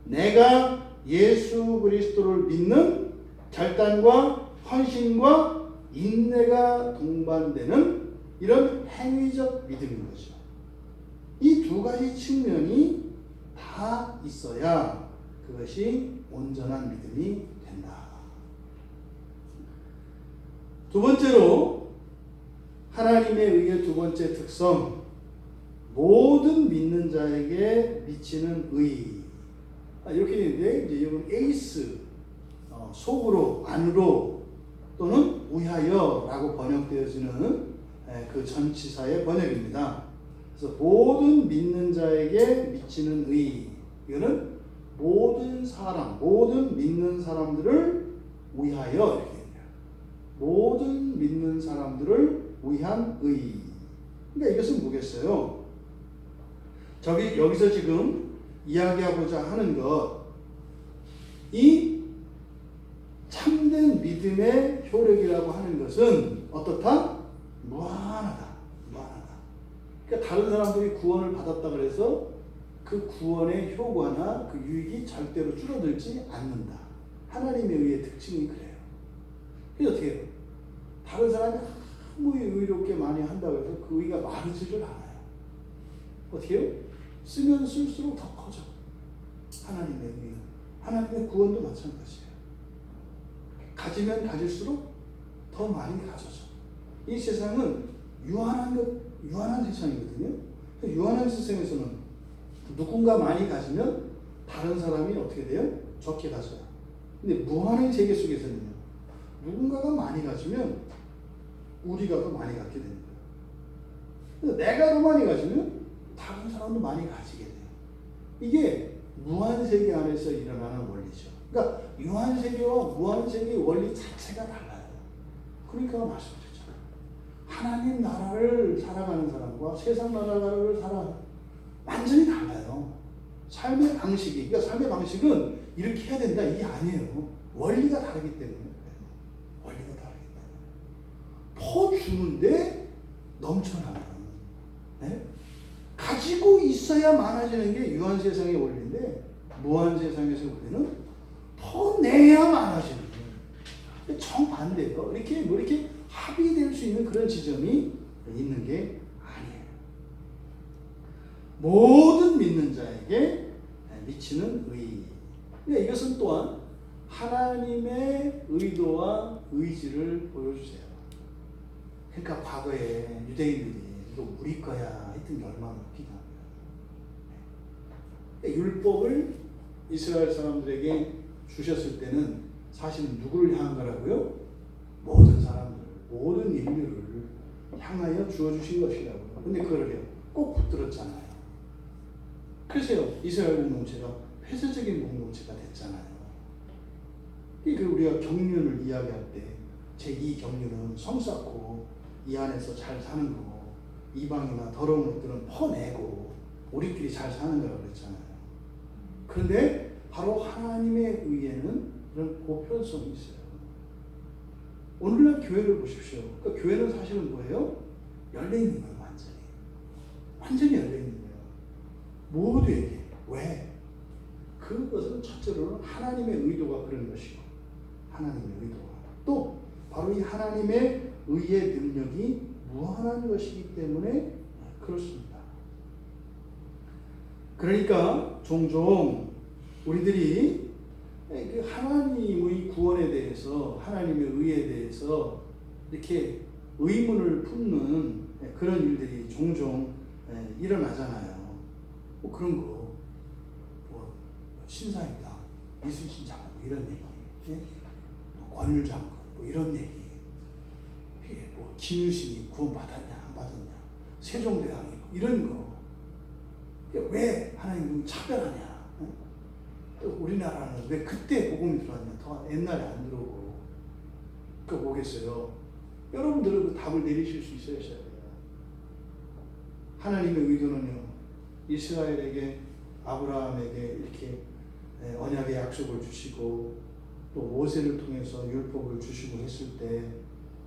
내가 예수 그리스도를 믿는 결단과 헌신과 인내가 동반되는 이런 행위적 믿음인 거죠. 이 두 가지 측면이 다 있어야 그것이 온전한 믿음이 된다. 두 번째로 하나님에 의해 두 번째 특성, 모든 믿는 자에게 미치는 의. 이렇게 되는데 이제 이건 에이스, 속으로, 안으로 또는 위하여라고 번역되어지는 그 전치사의 번역입니다. 그래서 모든 믿는 자에게 미치는 의. 이거는 모든 사람, 모든 믿는 사람들을 위하여 이렇게 됩니다. 모든 믿는 사람들을 위한 의. 그러니까 이것은 뭐겠어요? 여기서 지금 이야기하고자 하는 것, 이 참된 믿음의 효력이라고 하는 것은 어떻다? 무한하다. 무한하다. 그러니까 다른 사람들이 구원을 받았다 그래서 그 구원의 효과나 그 유익이 절대로 줄어들지 않는다. 하나님에 의해 특징이 그래요. 그래서 어떻게 해요? 다른 사람이 아무리 의롭게 많이 한다고 해서 그 의가 마르지를 않아요. 어떻게 해요? 쓰면 쓸수록 더 커져. 하나님의 의는. 하나님의 구원도 마찬가지예요. 가지면 가질수록 더 많이 가져져. 이 세상은 유한한 세상이거든요. 유한한 세상에서는 누군가 많이 가지면 다른 사람이 어떻게 돼요? 적게 가져요. 근데 무한한 세계 속에서는요. 누군가가 많이 가지면 우리가 더 많이 갖게 되는 거예요. 내가 더 많이 가지면 다른 사람도 많이 가지게 돼요. 이게 무한세계 안에서 일어나는 원리죠. 그러니까 유한세계와 무한세계의 원리 자체가 달라요. 그러니까 말씀드렸잖아요. 하나님 나라를 살아가는 사람과 세상 나라를 완전히 달라요. 삶의 방식이. 그러니까 삶의 방식은 이렇게 해야 된다 이게 아니에요. 원리가 다르기 때문에. 원리가 다르기 때문에. 퍼주는데 넘쳐나는. 네? 가지고 있어야 많아지는 게 유한 세상의 원리인데 무한 세상에서 우리는 더 내야 많아지는 거예요. 정반대예요. 이렇게 합의될 수 있는 그런 지점이 있는 게 아니에요. 모든 믿는 자에게 미치는 의. 그러니까 이것은 또한 하나님의 의도와 의지를 보여주세요. 그러니까 과거에 유대인들이 이거 우리 거야 했던 게 얼마나 웃기냐. 율법을 이스라엘 사람들에게 주셨을 때는 사실은 누구를 향한 거라고요? 모든 사람들, 모든 인류를 향하여 주어주신 것이라고요. 근데 그거를요, 꼭 붙들었잖아요. 그래서 이스라엘 공동체가 폐쇄적인 공동체가 됐잖아요. 그러니까 우리가 경륜을 이야기할 때 제2경륜은 성 쌓고 이 안에서 잘 사는 거고 이방이나 더러운 것들은 퍼내고 우리끼리 잘 사는 거라고 그랬잖아요. 그런데 바로 하나님의 의에는 이런 보편성이 있어요. 오늘날 교회를 보십시오. 그러니까 교회는 사실은 뭐예요? 열려 있는 거예요. 완전히 열려 있는 거예요. 모두에게. 왜? 그것은 첫째로는 하나님의 의도가 그런 것이고, 하나님의 의도가 또 바로 이 하나님의 의의 능력이 무한한 것이기 때문에 그렇습니다. 그러니까 종종 우리들이 그 하나님의 구원에 대해서, 하나님의 의에 대해서 이렇게 의문을 품는 그런 일들이 종종 일어나잖아요. 뭐 그런 거, 뭐 신사임당, 이순신장 뭐 이런 얘기, 권율장 뭐 이런 얘기, 뭐 김유신이 구원받았냐 안 받았냐, 세종대왕이 이런 거, 왜 하나님은 차별하냐? 우리나라는 왜 그때 복음이 들어왔냐? 더 옛날에 안 들어오고. 그거 뭐겠어요? 여러분들은 그 답을 내리실 수 있어야 돼요. 하나님의 의도는요, 이스라엘에게, 아브라함에게 이렇게 언약의 약속을 주시고 또 모세를 통해서 율법을 주시고 했을 때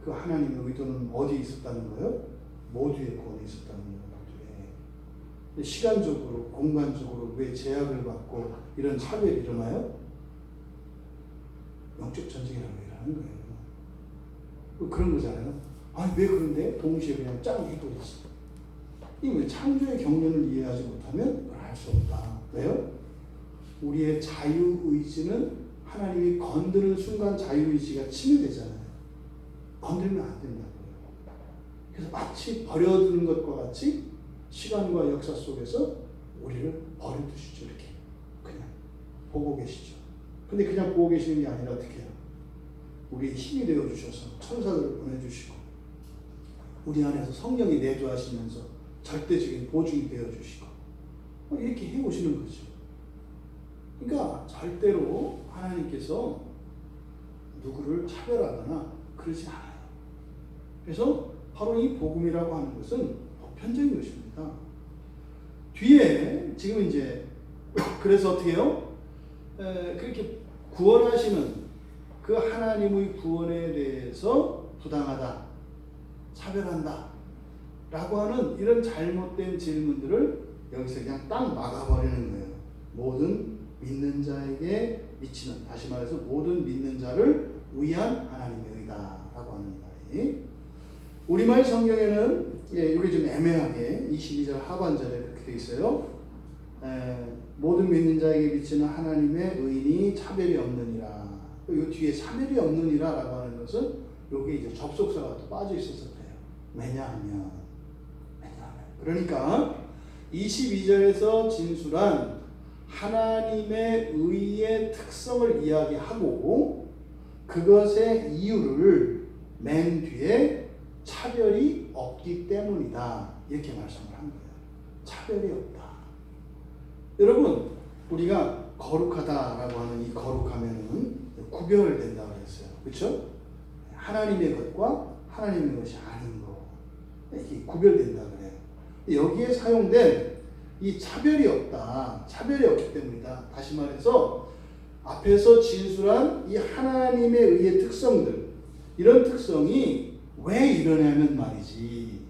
그 하나님의 의도는 어디에 있었다는 거예요? 모두의 구원에 있었다는 거예요. 모두에. 시간적으로, 공간적으로 왜 제약을 받고 이런 차별이 일어나요? 영적 전쟁이라고 일어나는 거예요. 그런 거잖아요. 아니 왜 그런데? 동시에 그냥 짱 해버리지. 이 창조의 경륜을 이해하지 못하면 그걸 알 수 없다. 왜요? 우리의 자유의지는 하나님이 건드는 순간 자유의지가 침해되잖아요. 건들면 안 된다고요. 그래서 마치 버려두는 것과 같이 시간과 역사 속에서 우리를 버려두시죠. 이렇게 그냥 보고 계시죠. 근데 그냥 보고 계시는 게 아니라 어떻게 해요? 우리의 힘이 되어주셔서 천사들을 보내주시고 우리 안에서 성령이 내주하시면서 절대적인 보증이 되어주시고 이렇게 해오시는 거죠. 그러니까 절대로 하나님께서 누구를 차별하거나 그러지 않아요. 그래서 바로 이 복음이라고 하는 것은 보편적인 것입니다. 뒤에 지금 이제 그래서 어떻게 해요? 그렇게 구원하시는 그 하나님의 구원에 대해서 부당하다, 차별한다 라고 하는 이런 잘못된 질문들을 여기서 그냥 딱 막아버리는 거예요. 모든 믿는 자에게 미치는, 다시 말해서 모든 믿는 자를 위한 하나님의 의다라고 하는 말이, 우리말 성경에는 이게 좀 애매하게 22절 하반절에 그렇게 되어 있어요. 모든 믿는 자에게 미치는 하나님의 의인이 차별이 없느니라. 이 뒤에 차별이 없느니라 라고 하는 것은 여기 이제 접속사가 또 빠져 있어서 그래요. 왜냐하면 그러니까 22절에서 진술한 하나님의 의의 특성을 이야기하고 그것의 이유를 맨 뒤에 차별이 없기 때문이다 이렇게 말씀을 한 거예요. 차별이 없다. 여러분, 우리가 거룩하다라고 하는 이 거룩하면은 구별된다고 그랬어요. 그렇죠? 하나님의 것과 하나님의 것이 아닌 거, 이게 구별된다 그래요. 여기에 사용된 이 차별이 없다, 차별이 없기 때문이다. 다시 말해서 앞에서 진술한 이 하나님의 의의 특성들, 이런 특성이 왜 이러냐면 말이지,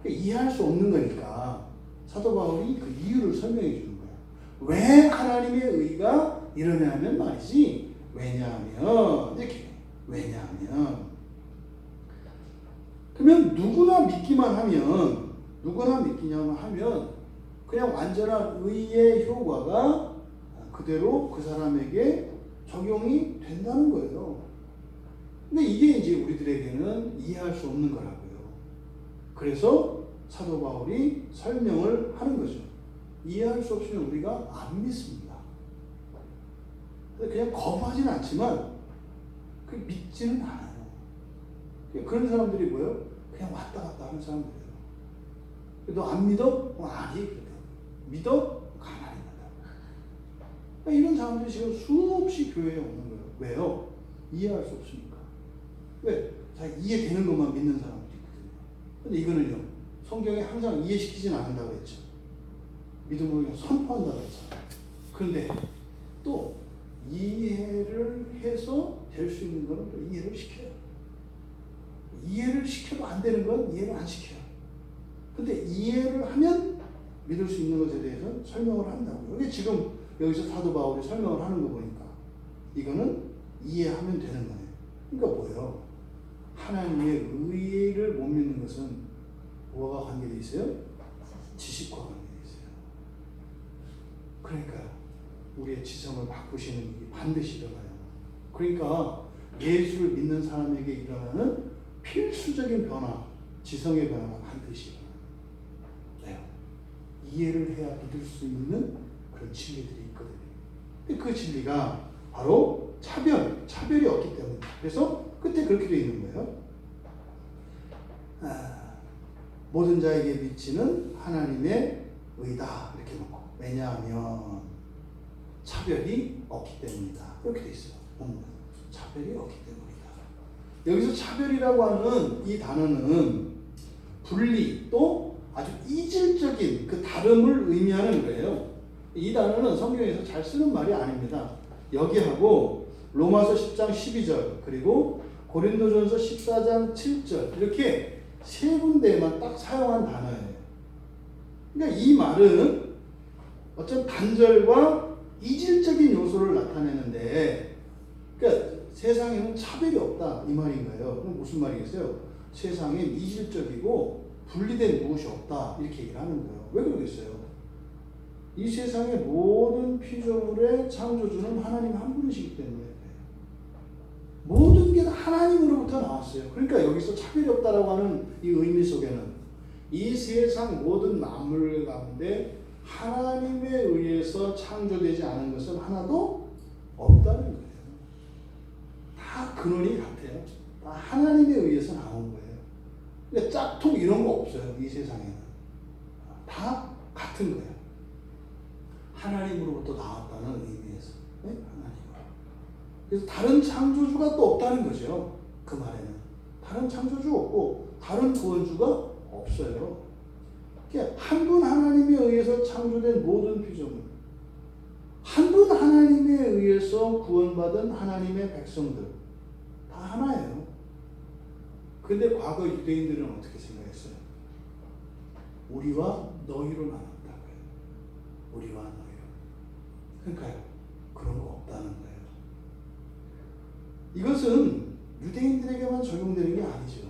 이해할 수 없는 거니까 사도 바울이 그 이유를 설명해 주는 거야. 왜 하나님의 의가 이러냐면 말이지, 왜냐하면 이렇게, 왜냐하면 그러면 누구나 믿기만 하면 그냥 완전한 의의 효과가 그대로 그 사람에게 적용이 된다는 거예요. 근데 이게 이제 우리들에게는 이해할 수 없는 거라고요. 그래서 사도 바울이 설명을 하는 거죠. 이해할 수 없으면 우리가 안 믿습니다. 그냥 거부하지는 않지만 그 믿지는 않아요. 그런 사람들이 뭐예요? 그냥 왔다 갔다 하는 사람들이에요. 너 안 믿어? 아니. 믿어? 가만히 있는다. 이런 사람들이 지금 수없이 교회에 오는 거예요. 왜요? 이해할 수 없으니까. 왜? 자, 이해되는 것만 믿는 사람들이 있거든요. 근데 이거는요, 성경에 항상 이해시키진 않는다고 했죠. 믿음으로 그냥 선포한다고 했잖아요. 그런데 또 이해를 해서 될 수 있는 거는 또 이해를 시켜요. 이해를 시켜도 안 되는 건 이해를 안 시켜요. 근데 이해를 하면 믿을 수 있는 것에 대해서 설명을 한다고요. 이게 지금 여기서 사도 바울이 설명을 하는 거 보니까 이거는 이해하면 되는 거예요. 그러니까 뭐예요? 하나님의 의를 못 믿는 것은 뭐가 관계되어 있어요? 지식과 관계되어 있어요. 그러니까 우리의 지성을 바꾸시는 일이 반드시 일어나요. 그러니까 예수를 믿는 사람에게 일어나는 필수적인 변화, 지성의 변화가 반드시 일어나요. 이해를 해야 믿을 수 있는 그런 진리들이 있거든요. 근데 그 진리가 바로 차별이 없기 때문입니다. 그래서 끝에 그렇게 되어 있는 거예요. 모든 자에게 미치는 하나님의 의다 이렇게 놓고, 왜냐하면 차별이 없기 때문이다 이렇게 되어 있어요. 차별이 없기 때문이다. 여기서 차별이라고 하는 이 단어는 분리 또 아주 이질적인 그 다름을 의미하는 거예요. 이 단어는 성경에서 잘 쓰는 말이 아닙니다. 여기하고 로마서 10장 12절 그리고 고린도전서 14장 7절 이렇게 세 군데에만 딱 사용한 단어예요. 그러니까 이 말은 어떤 단절과 이질적인 요소를 나타내는데, 그러니까 세상에는 차별이 없다 이 말인 거예요. 그럼 무슨 말이겠어요? 세상엔 이질적이고 분리된 무엇이 없다 이렇게 얘기를 하는 거예요. 왜 그러겠어요? 이 세상의 모든 피조물의 창조주는 하나님 한 분이시기 때문에 모든 게 다 하나님으로부터 나왔어요. 그러니까 여기서 차별이 없다라고 하는 이 의미 속에는 이 세상 모든 만물 가운데 하나님에 의해서 창조되지 않은 것은 하나도 없다는 거예요. 다 근원이 같아요. 다 하나님에 의해서 나온 거예요. 그러니까 짝퉁 이런 거 없어요. 이 세상에는. 다 같은 거예요. 하나님으로부터 나왔다는 의미에서. 네? 하나님. 그래서 다른 창조주가 또 없다는 거죠. 그 말에는. 다른 창조주 없고 다른 구원주가 없어요. 한 분 하나님에 의해서 창조된 모든 피조물, 한 분 하나님에 의해서 구원받은 하나님의 백성들 다 하나예요. 근데 과거 유대인들은 어떻게 생각했어요? 우리와 너희로 나눴다고요. 우리와 너희로. 그러니까요. 그런 거 없다는 거예요. 이것은 유대인들에게만 적용되는 게 아니죠.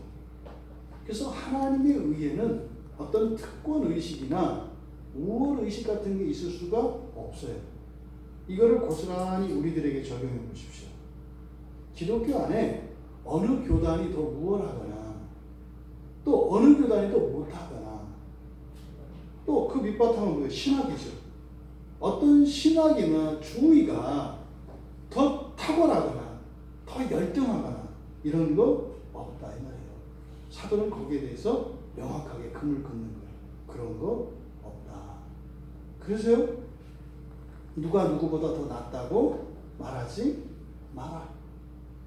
그래서 하나님의 의에는 어떤 특권의식이나 우월의식 같은 게 있을 수가 없어요. 이거를 고스란히 우리들에게 적용해 보십시오. 기독교 안에 어느 교단이 더 우월하거나 또 어느 교단이 더 못하거나 또 그 밑바탕은 뭐예요? 신학이죠. 어떤 신학이나 주의가 더 탁월하거나 더 열등하거나 이런 거 없다 이 말이에요. 사도는 거기에 대해서 명확하게 금을 긋는 거예요. 그런 거 없다. 그래서요, 누가 누구보다 더 낫다고 말하지 마라.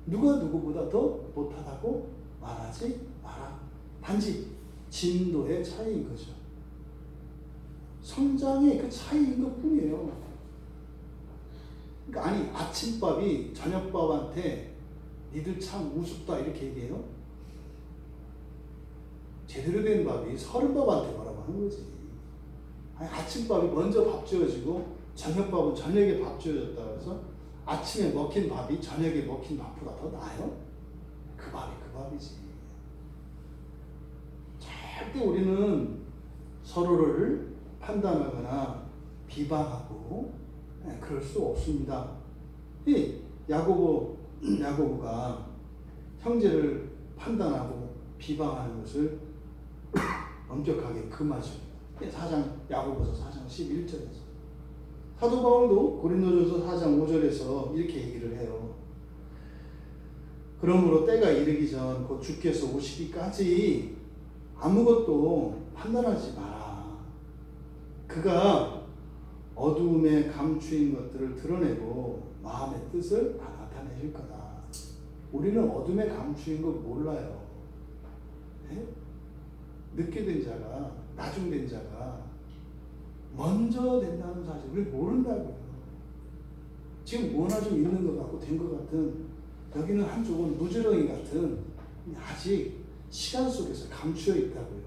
누가 누구보다 더 못하다고 말하지 마라. 단지 진도의 차이인 거죠. 성장의 그 차이인 것 뿐이에요. 그러니까 아니 아침밥이 저녁밥한테 니들 참 우습다 이렇게 얘기해요? 제대로 된 밥이 서른밥한테 뭐라고 하는 거지. 아니 아침밥이 먼저 밥 지어지고 저녁밥은 저녁에 밥 지어졌다 그래서 아침에 먹힌 밥이 저녁에 먹힌 밥보다 더 나아요? 그 밥이 그 밥이지. 절대 우리는 서로를 판단하거나 비방하고 그럴 수 없습니다. 이 야고보가 형제를 판단하고 비방하는 것을 엄격하게 금하죠. 4장 야고보서 4장 11절에서 사도 바울도 고린도전서 4장 5절에서 이렇게 얘기를 해요. 그러므로 때가 이르기 전 곧 주께서 오시기까지 아무것도 판단하지 마라. 그가 어두움에 감추인 것들을 드러내고 마음의 뜻을 다 나타내실 거다. 우리는 어둠에 감추인 거 몰라요. 네? 늦게 된 자가, 나중된 자가 먼저 된다는 사실 우리 모른다고요. 지금 뭐나 좀 있는 것 같고 된 것 같은 여기는 한쪽은 무지렁이 같은 아직 시간 속에서 감추어 있다고요.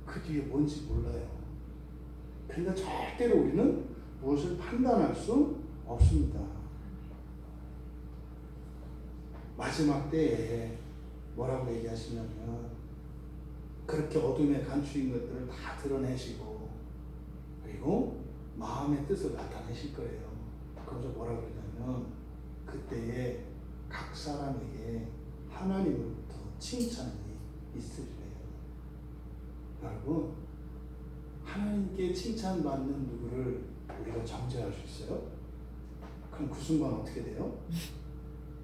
그 뒤에 뭔지 몰라요. 그러니까 절대로 우리는 무엇을 판단할 수 없습니다. 마지막 때에 뭐라고 얘기하시냐면 그렇게 어둠에 감추인 것들을 다 드러내시고 그리고 마음의 뜻을 나타내실 거예요. 그래서 뭐라고 그러냐면 그때에 각 사람에게 하나님으로부터 칭찬이 있으리래요. 여러분, 하나님께 칭찬받는 누구를 우리가 정죄할 수 있어요? 그럼 그 순간 어떻게 돼요?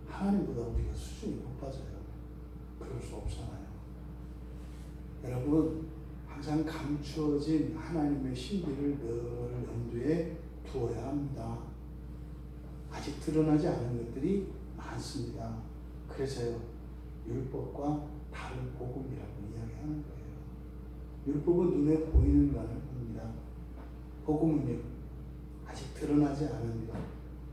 하나님보다 우리가 수준이 높아져요. 그럴 수 없잖아요. 여러분, 항상 감추어진 하나님의 신비를 늘 염두에 두어야 합니다. 아직 드러나지 않은 것들이 많습니다. 그래서요, 율법과 다른 복음이라고 이야기하는 거예요. 율법은 눈에 보이는 것을 봅니다. 복음은요, 아직 드러나지 않은 것,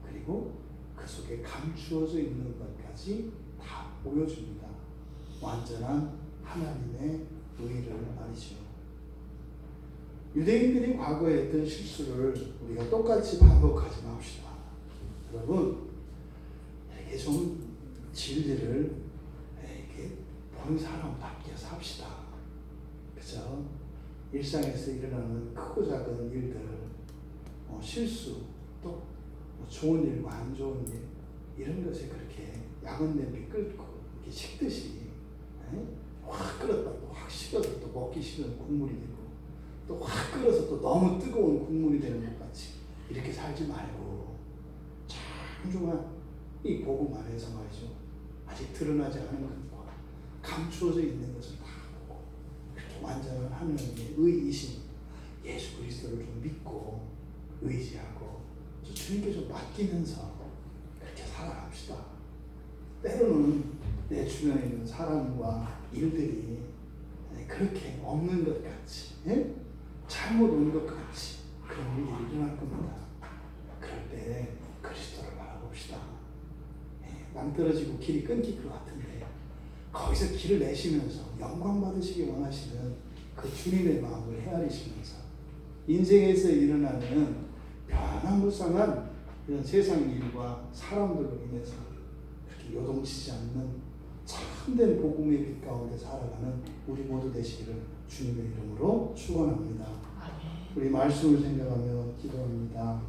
그리고 그 속에 감추어져 있는 것까지 다 보여줍니다. 완전한 하나님의 의를 말이죠. 유대인들이 과거에 했던 실수를 우리가 똑같이 반복하지 맙시다. 여러분, 이렇게 좀 진리를 이렇게 본 사람답게 삽시다. 그죠? 일상에서 일어나는 크고 작은 일들, 실수, 또 좋은 일과 안 좋은 일, 이런 것에 그렇게 약은 냄비 끓고 이렇게 식듯이 확 끓었다 또 확 식어서 또 먹기 싫은 국물이 되고 또 확 끓어서 또 너무 뜨거운 국물이 되는 것 같이 이렇게 살지 말고 장중한 이 복음 안에서 말이죠. 아직 드러나지 않은 것과 감추어져 있는 것을 다 보고 그렇게 완전한 하나님의 의이신 예수 그리스도를 좀 믿고 의지하고 주님께 좀 맡기면서 그렇게 살아갑시다. 때로는 내 주변에 있는 사람과 일들이 그렇게 없는 것 같이 잘못 온 것 같이 그런 일이 일어날 겁니다. 그럴 때 그리스도를 바라봅시다. 낭떠러지고 길이 끊길 것 같은데 거기서 길을 내시면서 영광 받으시기 원하시는 그 주님의 마음을 헤아리시면서 인생에서 일어나는 변화무쌍한 이런 세상 일과 사람들로 인해서 그렇게 요동치지 않는 참된 복음의 빛 가운데 살아가는 우리 모두 되시기를 주님의 이름으로 축원합니다. 우리 말씀을 생각하며 기도합니다.